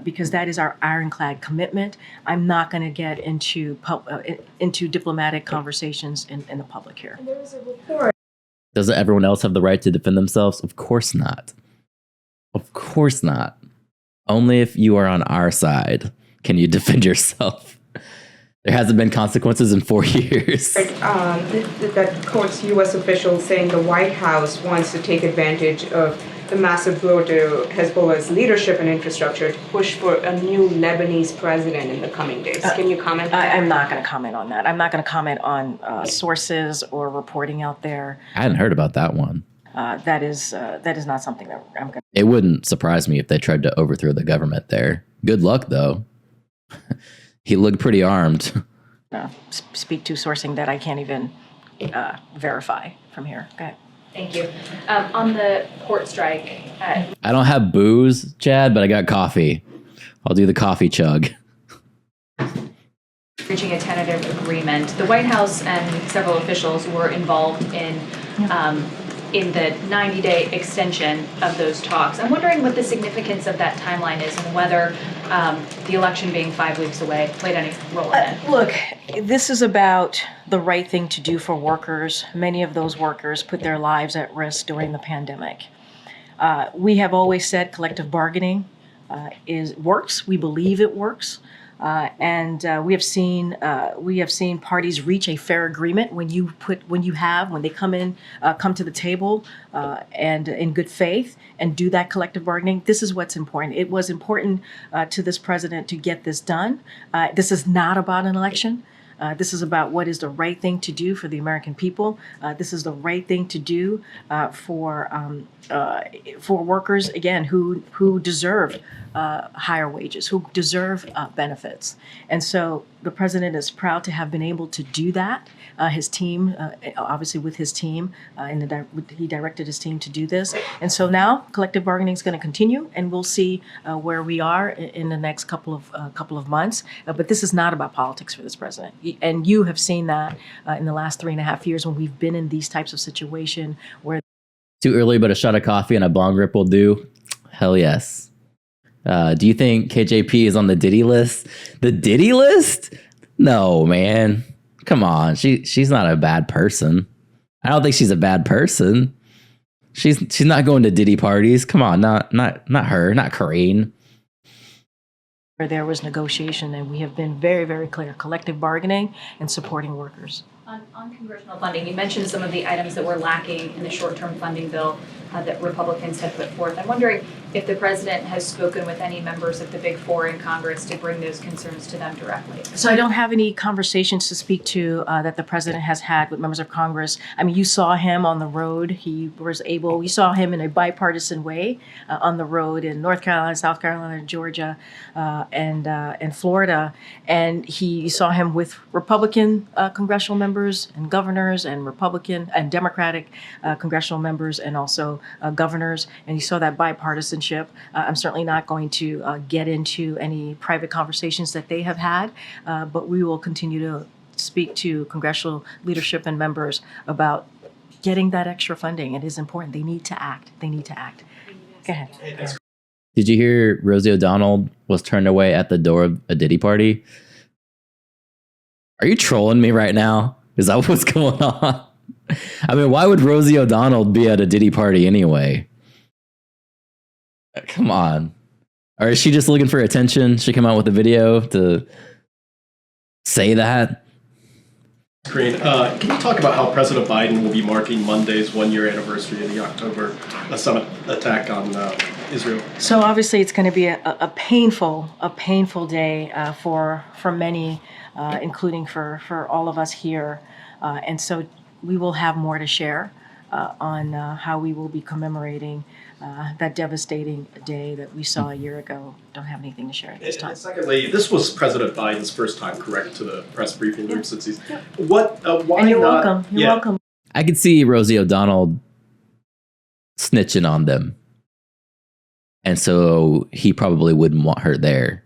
C: Because that is our ironclad commitment. I'm not going to get into diplomatic conversations in the public here.
O: There was a report.
A: Doesn't everyone else have the right to defend themselves? Of course not. Of course not. Only if you are on our side can you defend yourself. There hasn't been consequences in 4 years.
O: That quotes U.S. officials saying the White House wants to take advantage of the massive blow to Hezbollah's leadership and infrastructure to push for a new Lebanese president in the coming days. Can you comment on that?
C: I'm not going to comment on that. I'm not going to comment on sources or reporting out there.
A: I hadn't heard about that one.
C: That is not something that I'm going to.
A: It wouldn't surprise me if they tried to overthrow the government there. Good luck, though. He looked pretty armed.
C: Speak to sourcing that I can't even verify from here. Go ahead.
F: Thank you. On the port strike.
A: I don't have booze, Chad, but I got coffee. I'll do the coffee chug.
F: Reaching a tentative agreement. The White House and several officials were involved in the 90-day extension of those talks. I'm wondering what the significance of that timeline is and whether the election being 5 weeks away played any role in it.
C: Look, this is about the right thing to do for workers. Many of those workers put their lives at risk during the pandemic. We have always said collective bargaining works. We believe it works. And we have seen parties reach a fair agreement when they come to the table and in good faith and do that collective bargaining. This is what's important. It was important to this president to get this done. This is not about an election. This is about what is the right thing to do for the American people. This is the right thing to do for workers, again, who deserve higher wages, who deserve benefits. And so the president is proud to have been able to do that. His team, obviously with his team, he directed his team to do this. And so now collective bargaining is going to continue, and we'll see where we are in the next couple of months. But this is not about politics for this president. And you have seen that in the last 3.5 years when we've been in these types of situations where.
A: Too early, but a shot of coffee and a bong rip will do. Hell yes. Do you think KJP is on the Diddy list? The Diddy list? No, man. Come on. She's not a bad person. I don't think she's a bad person. She's not going to Diddy parties. Come on, not her, not Karine.
C: Where there was negotiation, and we have been very, very clear, collective bargaining and supporting workers.
P: On congressional funding, you mentioned some of the items that were lacking in the short-term funding bill that Republicans had put forth. I'm wondering if the president has spoken with any members of the Big Four in Congress to bring those concerns to them directly.
C: So I don't have any conversations to speak to that the president has had with members of Congress. I mean, you saw him on the road. You saw him in a bipartisan way on the road in North Carolina, South Carolina, Georgia, and Florida. And you saw him with Republican congressional members and governors and Republican and Democratic congressional members and also governors. And you saw that bipartisanship. I'm certainly not going to get into any private conversations that they have had, but we will continue to speak to congressional leadership and members about getting that extra funding. It is important. They need to act. They need to act. Go ahead.
A: Did you hear Rosie O'Donnell was turned away at the door of a Diddy party? Are you trolling me right now? Is that what's going on? I mean, why would Rosie O'Donnell be at a Diddy party anyway? Come on. Or is she just looking for attention? She come out with a video to say that?
Q: Great. Can you talk about how President Biden will be marking Monday's one-year anniversary of the October summit attack on Israel?
C: So obviously it's going to be a painful day for many, including for all of us here. And so we will have more to share on how we will be commemorating that devastating day that we saw a year ago. Don't have anything to share at this time.
Q: And secondly, this was President Biden's first time, correct, to the press briefing room since he's... Why
C: and you're
Q: not,
C: welcome. You're welcome.
A: I could see Rosie O'Donnell snitching on them. And so he probably wouldn't want her there,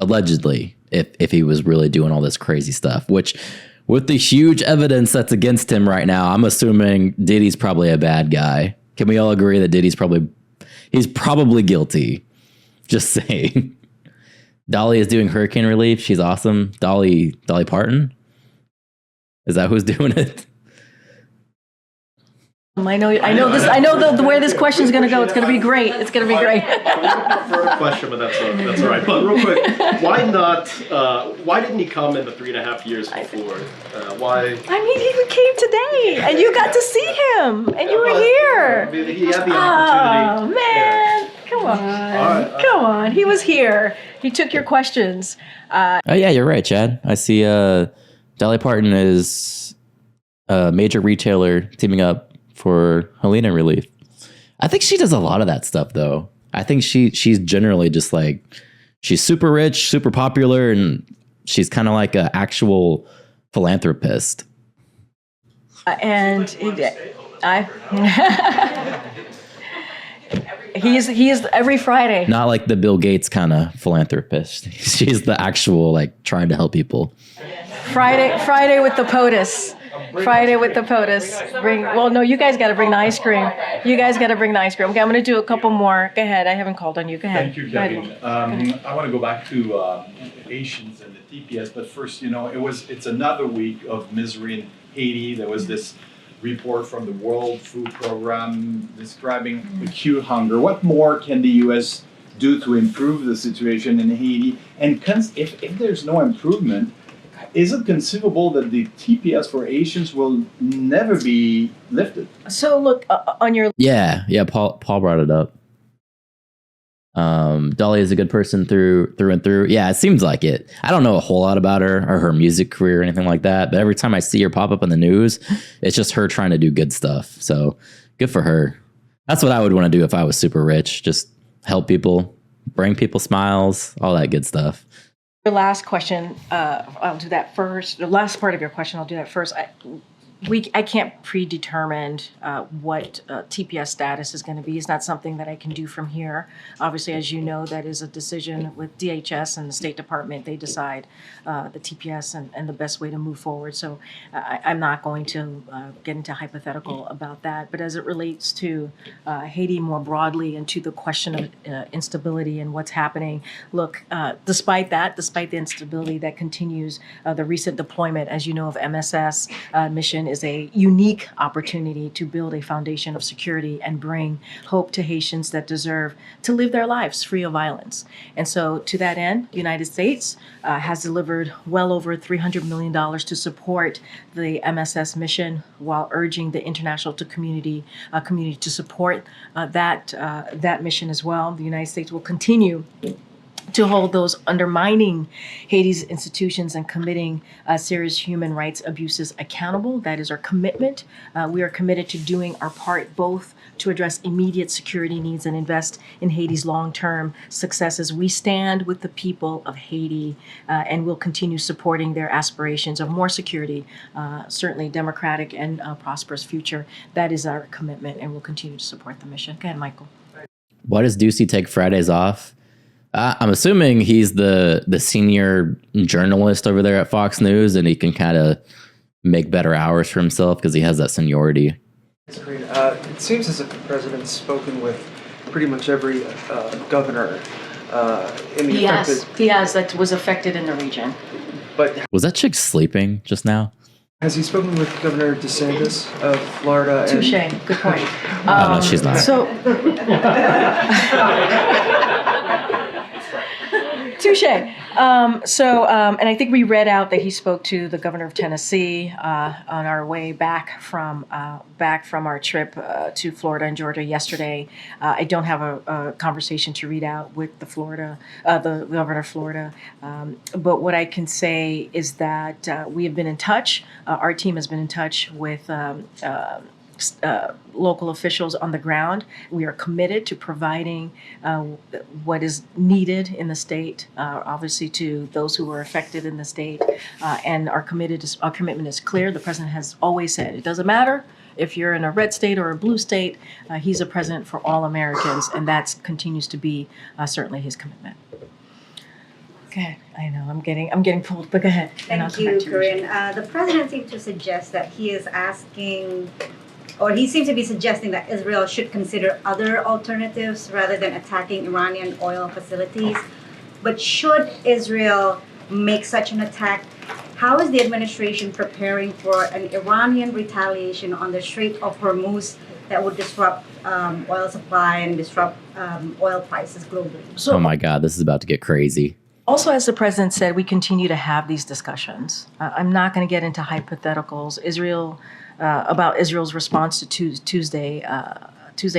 A: allegedly, if he was really doing all this crazy stuff, which with the huge evidence that's against him right now, I'm assuming Diddy's probably a bad guy. Can we all agree that Diddy's probably guilty? Just saying. Dolly is doing hurricane relief. She's awesome. Dolly Parton? Is that who's doing it?
C: I know where this question is going to go. It's going to be great. It's going to be great.
Q: I prefer a question, but that's all right. But real quick, why didn't he come in the 3.5 years before? Why?
C: I mean, he came today, and you got to see him, and you were here.
Q: He had the opportunity.
C: Oh, man. Come on. Come on. He was here. He took your questions.
A: Oh, yeah, you're right, Chad. I see Dolly Parton is a major retailer teaming up for Helena relief. I think she does a lot of that stuff, though. I think she's generally just like, she's super rich, super popular, and she's kind of like an actual philanthropist.
C: He is every Friday.
A: Not like the Bill Gates kind of philanthropist. She's the actual, like, trying to help people.
C: Friday with the POTUS. Friday with the POTUS. You guys got to bring the ice cream. Okay, I'm going to do a couple more. Go ahead. I haven't called on you. Go ahead.
R: Thank you, Kevin. I want to go back to Haitians and the TPS, but first, it's another week of misery in Haiti. There was this report from the World Food Program describing acute hunger. What more can the U.S. do to improve the situation in Haiti? And if there's no improvement, is it conceivable that the TPS for Haitians will never be lifted?
C: So look, on your...
A: Yeah, Paul brought it up. Dolly is a good person through and through. Yeah, it seems like it. I don't know a whole lot about her or her music career or anything like that, but every time I see her pop up in the news, it's just her trying to do good stuff. So good for her. That's what I would want to do if I was super rich. Just help people, bring people smiles, all that good stuff.
C: Your last question, I'll do that first. The last part of your question, I'll do that first. I can't predetermine what TPS status is going to be. It's not something that I can do from here. Obviously, as you know, that is a decision with DHS and the State Department. They decide the TPS and the best way to move forward. So I'm not going to get into hypothetical about that. But as it relates to Haiti more broadly and to the question of instability and what's happening, look, despite the instability that continues, the recent deployment, as you know, of MSS mission is a unique opportunity to build a foundation of security and bring hope to Haitians that deserve to live their lives free of violence. And so to that end, the United States has delivered well over $300 million to support the MSS mission while urging the international community to support that mission as well. The United States will continue to hold those undermining Haiti's institutions and committing serious human rights abuses accountable. That is our commitment. We are committed to doing our part both to address immediate security needs and invest in Haiti's long-term successes. We stand with the people of Haiti and will continue supporting their aspirations of more security, certainly democratic and prosperous future. That is our commitment, and we'll continue to support the mission. Go ahead, Michael.
A: Why does Ducey take Fridays off? I'm assuming he's the senior journalist over there at Fox News, and he can kind of make better hours for himself because he has that seniority.
S: It seems as if the president's spoken with pretty much every governor in the affected.
C: He has. That was affected in the region.
S: But
A: was that chick sleeping just now?
S: Has he spoken with Governor DeSantis of Florida?
C: Touche. Good point.
A: No, she's not.
C: So. Touche. And I think we read out that he spoke to the governor of Tennessee on our way back from our trip to Florida and Georgia yesterday. I don't have a conversation to read out with the governor of Florida, but what I can say is that we have been in touch. Our team has been in touch with local officials on the ground. We are committed to providing what is needed in the state, obviously to those who were affected in the state, and our commitment is clear. The president has always said it doesn't matter if you're in a red state or a blue state. He's a president for all Americans, and that continues to be certainly his commitment. Okay, I know I'm getting pulled, but go ahead.
T: Thank you, Corinne. The president seemed to suggest that he is asking, or he seems to be suggesting that Israel should consider other alternatives rather than attacking Iranian oil facilities. But should Israel make such an attack, how is the administration preparing for an Iranian retaliation on the Strait of Hormuz that would disrupt oil supply and disrupt oil prices globally?
A: Oh my God, this is about to get crazy.
C: Also, as the president said, we continue to have these discussions. I'm not going to get into hypotheticals. About Israel's response to Tuesday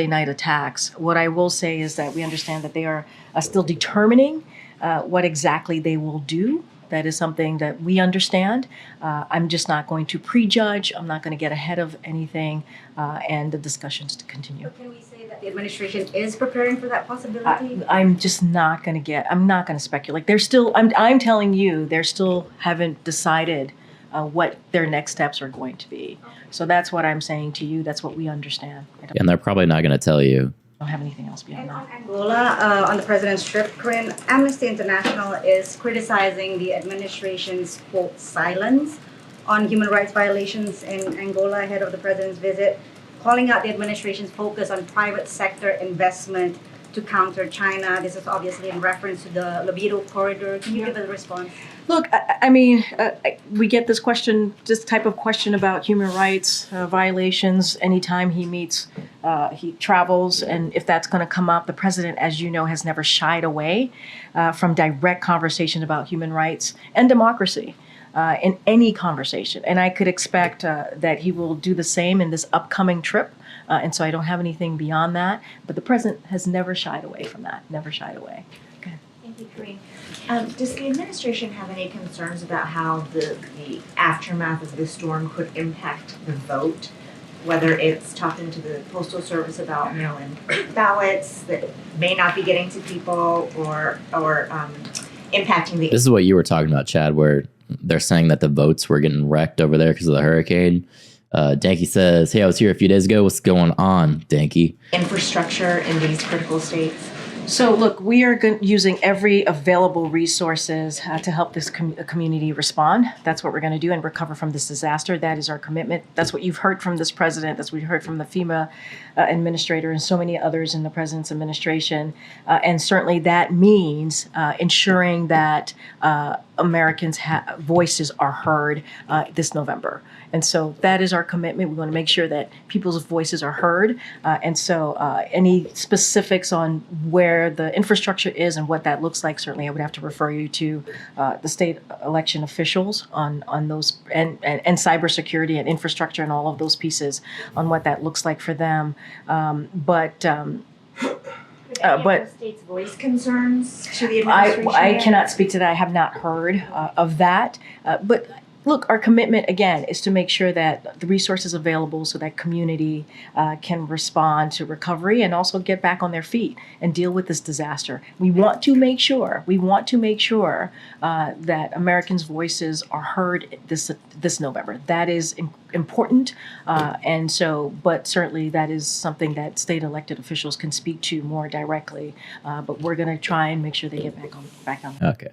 C: night attacks. What I will say is that we understand that they are still determining what exactly they will do. That is something that we understand. I'm just not going to prejudge. I'm not going to get ahead of anything, and the discussions to continue.
T: Can we say that the administration is preparing for that possibility?
C: I'm just not going to I'm not going to speculate. They're still, I'm telling you, they're still haven't decided what their next steps are going to be. So that's what I'm saying to you. That's what we understand.
A: And they're probably not going to tell you.
C: I don't have anything else beyond that.
T: Angola, on the president's trip, Corinne, Amnesty International is criticizing the administration's, quote, silence on human rights violations in Angola ahead of the president's visit, calling out the administration's focus on private sector investment to counter China. This is obviously in reference to the Libido corridor. Can you give a response?
C: Look, we get this type of question about human rights violations anytime he travels, and if that's going to come up. The president, as you know, has never shied away from direct conversation about human rights and democracy in any conversation. And I could expect that he will do the same in this upcoming trip And so I don't have anything beyond that. But the president has never shied away from that, never shied away. Okay.
E: Thank you, Karine. Does the administration have any concerns about how the aftermath of the storm could impact the vote? Whether it's talking to the Postal Service about mail-in ballots that may not be getting to people, or impacting the.
A: This is what you were talking about, Chad, where they're saying that the votes were getting wrecked over there because of the hurricane. Danke says, "Hey, I was here a few days ago. What's going on, Danke?"
E: Infrastructure in these critical states.
C: So look, we are using every available resources to help this community respond. That's what we're going to do and recover from this disaster. That is our commitment. That's what you've heard from this president. That's what you heard from the FEMA administrator and so many others in the president's administration. And certainly that means ensuring that Americans' voices are heard this November. And so that is our commitment. We want to make sure that people's voices are heard. And so any specifics on where the infrastructure is and what that looks like, certainly I would have to refer you to the state election officials on those, and cybersecurity and infrastructure and all of those pieces on what that looks like for them. But
E: States voice concerns to the administration.
C: I cannot speak to that. I have not heard of that. But look, our commitment, again, is to make sure that the resources available so that community can respond to recovery and also get back on their feet and deal with this disaster. We want to make sure that Americans' voices are heard this November. That is important. And so, but certainly that is something that state elected officials can speak to more directly. But we're going to try and make sure they get back on.
A: Okay.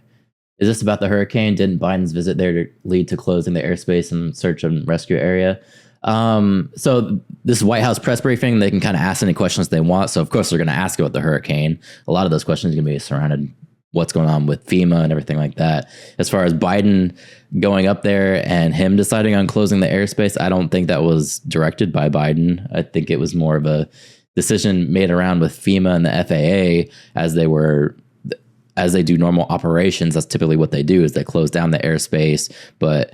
A: Is this about the hurricane? Didn't Biden's visit there to lead to closing the airspace and search and rescue area? So this White House press briefing, they can kind of ask any questions they want. So of course they're going to ask about the hurricane. A lot of those questions are going to be surrounded what's going on with FEMA and everything like that. As far as Biden going up there and him deciding on closing the airspace, I don't think that was directed by Biden. I think it was more of a decision made around with FEMA and the FAA as they do normal operations. That's typically what they do, is they close down the airspace. But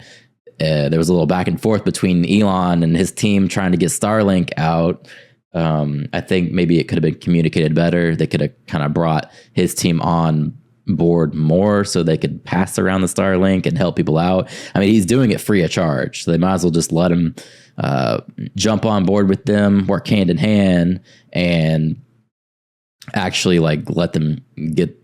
A: there was a little back and forth between Elon and his team trying to get Starlink out. I think maybe it could have been communicated better. They could have kind of brought his team on board more so they could pass around the Starlink and help people out. I mean, he's doing it free of charge, so they might as well just let him jump on board with them, work hand in hand, and actually let them get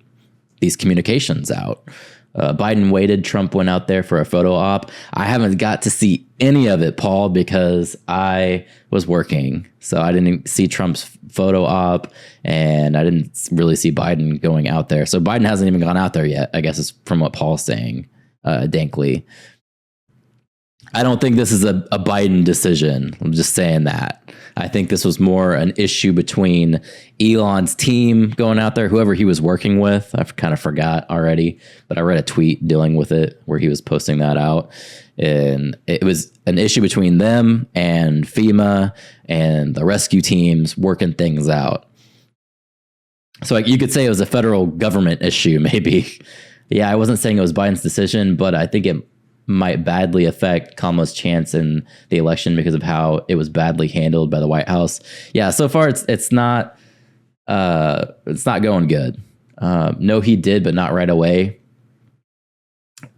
A: these communications out. Biden waited. Trump went out there for a photo op. I haven't got to see any of it, Paul, because I was working. So I didn't see Trump's photo op, and I didn't really see Biden going out there. So Biden hasn't even gone out there yet, I guess, is from what Paul's saying, dankly. I don't think this is a Biden decision. I'm just saying that. I think this was more an issue between Elon's team going out there, whoever he was working with. I kind of forgot already, but I read a tweet dealing with it where he was posting that out. And it was an issue between them and FEMA and the rescue teams working things out. So you could say it was a federal government issue, maybe. Yeah, I wasn't saying it was Biden's decision, but I think it might badly affect Kamala's chance in the election because of how it was badly handled by the White House. Yeah, so far it's not going good. No, he did, but not right away.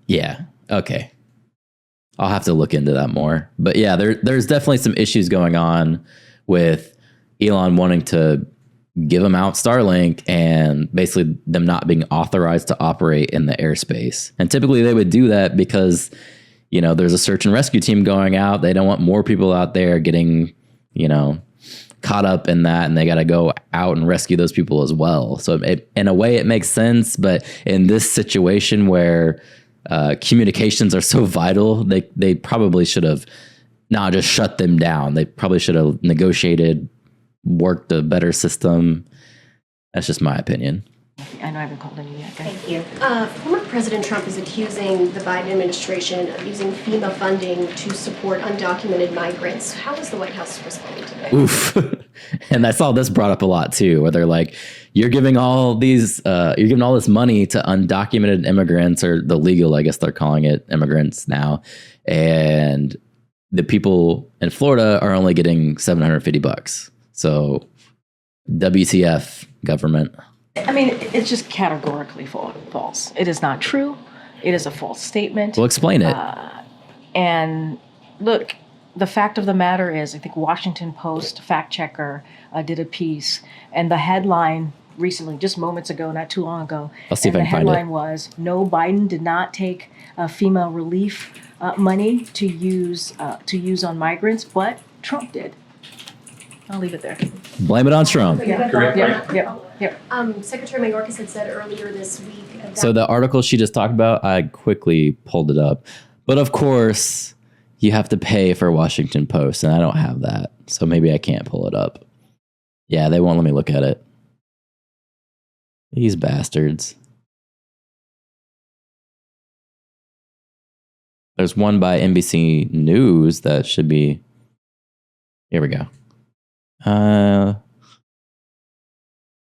A: Yeah, okay. I'll have to look into that more. But yeah, there's definitely some issues going on with Elon wanting to give them out Starlink and basically them not being authorized to operate in the airspace. And typically they would do that because, there's a search and rescue team going out. They don't want more people out there getting, caught up in that, and they got to go out and rescue those people as well. So in a way it makes sense, but in this situation where communications are so vital, they probably should have not just shut them down. They probably should have negotiated, worked a better system. That's just my opinion.
C: I know I haven't called any yet.
E: Thank you.
H: Former President Trump is accusing the Biden administration of using FEMA funding to support undocumented migrants. How is the White House responding to that?
A: Oof. And I saw this brought up a lot too, where they're like, you're giving all this money to undocumented immigrants, or the legal, I guess they're calling it, immigrants now. And the people in Florida are only getting $750. So WTF, government.
C: I mean, it's just categorically false. It is not true. It is a false statement.
A: Well, explain it.
C: And look, the fact of the matter is, I think Washington Post fact checker did a piece, and the headline recently, just moments ago, not too long ago,
A: I'll see if I can find it.
C: The headline was, "No, Biden did not take FEMA relief money to use on migrants, but Trump did." I'll leave it there.
A: Blame it on Trump.
F: Secretary Mayorkas had said earlier this week that
A: So the article she just talked about, I quickly pulled it up. But of course, you have to pay for Washington Post, and I don't have that. So maybe I can't pull it up. Yeah, they won't let me look at it. These bastards. There's one by NBC News that should be... Here we go. I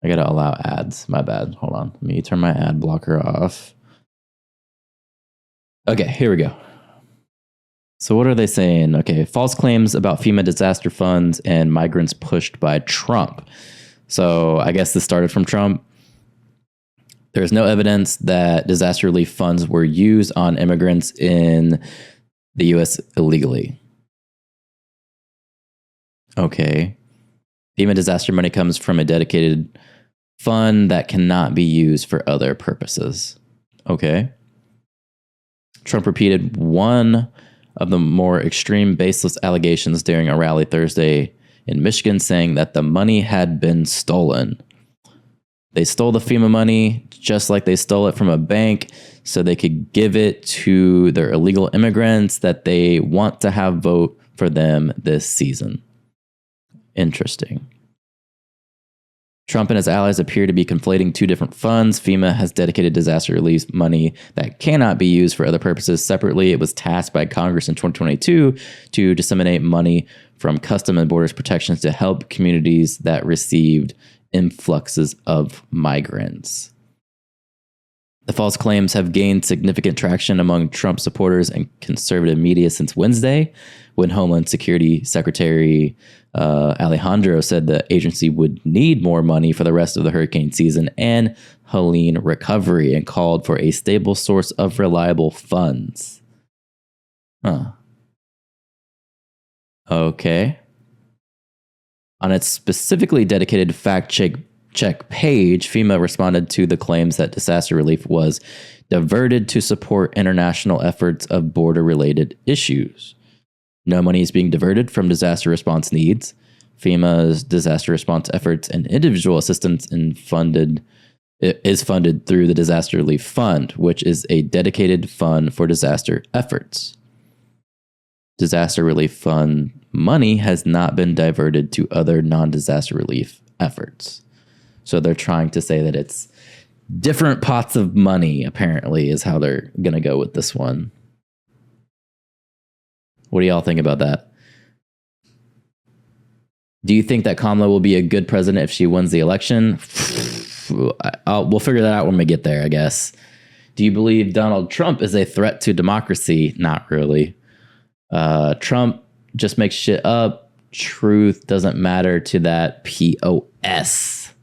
A: gotta allow ads. My bad. Hold on. Let me turn my ad blocker off. Okay, here we go. So what are they saying? Okay, false claims about FEMA disaster funds and migrants pushed by Trump. So I guess this started from Trump. There's no evidence that disaster relief funds were used on immigrants in the U.S. illegally. Okay. FEMA disaster money comes from a dedicated fund that cannot be used for other purposes. Okay. Trump repeated one of the more extreme baseless allegations during a rally Thursday in Michigan, saying that the money had been stolen. They stole the FEMA money just like they stole it from a bank so they could give it to their illegal immigrants that they want to have vote for them this season. Interesting. Trump and his allies appear to be conflating two different funds. FEMA has dedicated disaster relief money that cannot be used for other purposes. Separately, it was tasked by Congress in 2022 to disseminate money from Customs and Borders protections to help communities that received influxes of migrants. The false claims have gained significant traction among Trump supporters and conservative media since Wednesday, when Homeland Security Secretary Alejandro said the agency would need more money for the rest of the hurricane season and Helene recovery, and called for a stable source of reliable funds. Okay. On its specifically dedicated fact-check page, FEMA responded to the claims that disaster relief was diverted to support international efforts of border-related issues. No money is being diverted from disaster response needs. FEMA's disaster response efforts and individual assistance is funded through the Disaster Relief Fund, which is a dedicated fund for disaster efforts. Disaster Relief Fund money has not been diverted to other non-disaster relief efforts. So they're trying to say that it's different pots of money, apparently, is how they're going to go with this one. What do y'all think about that? Do you think that Kamala will be a good president if she wins the election? We'll figure that out when we get there, I guess. Do you believe Donald Trump is a threat to democracy? Not really. Trump just makes shit up. Truth doesn't matter to that POS.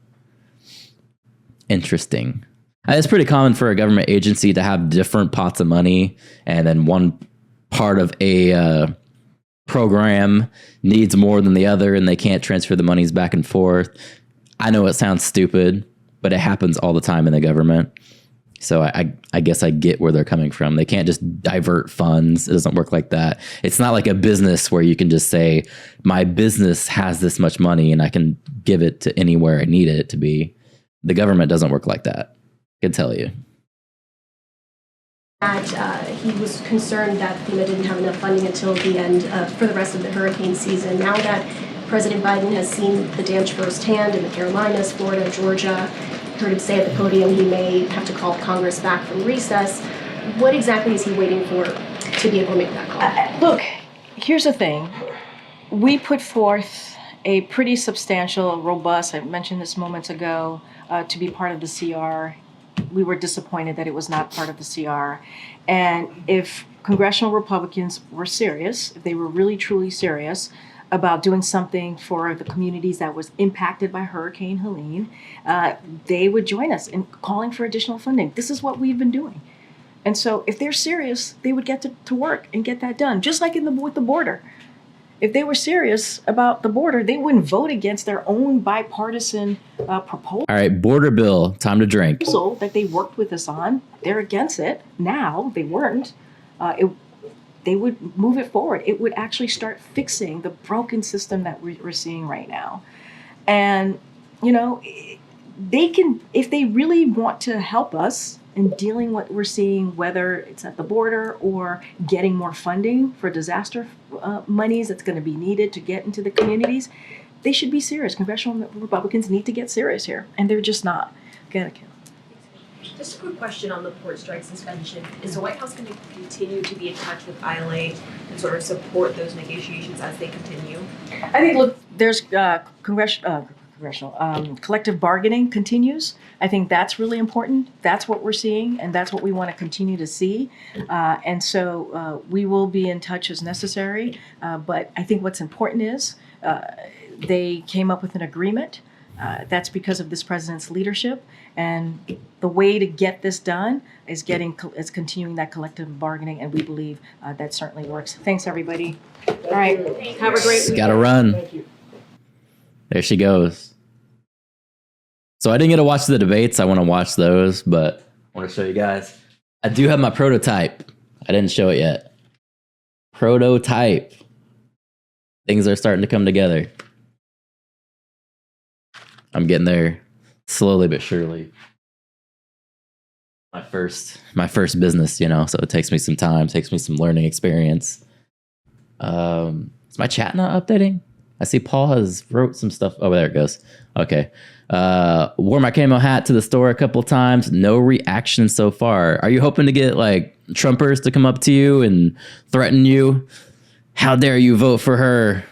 A: Interesting. It's pretty common for a government agency to have different pots of money, and then one part of a program needs more than the other, and they can't transfer the monies back and forth. I know it sounds stupid, but it happens all the time in the government. So I guess I get where they're coming from. They can't just divert funds. It doesn't work like that. It's not like a business where you can just say, my business has this much money and I can give it to anywhere I need it to be. The government doesn't work like that. I can tell you.
F: That he was concerned that FEMA didn't have enough funding until the end for the rest of the hurricane season. Now that President Biden has seen the damage firsthand in the Carolinas, Florida, Georgia, heard him say at the podium he may have to call Congress back from recess. What exactly is he waiting for to be able to make that call?
C: Look, here's the thing. We put forth a pretty substantial, robust, I mentioned this moments ago, to be part of the CR. We were disappointed that it was not part of the CR. And if congressional Republicans were serious, if they were really truly serious about doing something for the communities that was impacted by Hurricane Helene, they would join us in calling for additional funding. This is what we've been doing. And so if they're serious, they would get to work and get that done, just like with the border. If they were serious about the border, they wouldn't vote against their own bipartisan proposal.
A: All right, border bill, time to drink.
C: That they worked with us on. They're against it now. They weren't. They would move it forward. It would actually start fixing the broken system that we're seeing right now. And, you know, they can, if they really want to help us in dealing what we're seeing, whether it's at the border or getting more funding for disaster monies that's going to be needed to get into the communities, they should be serious. Congressional Republicans need to get serious here, and they're just not.
H: Just a quick question on the port strike suspension. Is the White House going to continue to be in touch with ILA and sort of support those negotiations as they continue?
C: I think, look, there's congressional collective bargaining continues. I think that's really important. That's what we're seeing, and that's what we want to continue to see. And so we will be in touch as necessary. But I think what's important is they came up with an agreement. That's because of this president's leadership, and the way to get this done is continuing that collective bargaining, and we believe that certainly works. Thanks, everybody. All right, have a great week.
A: Gotta run. There she goes. So I didn't get to watch the debates. I want to watch those, but I want to show you guys. I do have my prototype. I didn't show it yet. Prototype. Things are starting to come together. I'm getting there slowly but surely. My first business, you know, so it takes me some time, takes me some learning experience. Is my chat not updating? I see Paul has wrote some stuff. Oh, there it goes. Okay. Wore my camo hat to the store a couple times. No reaction so far. Are you hoping to get like Trumpers to come up to you and threaten you? How dare you vote for her?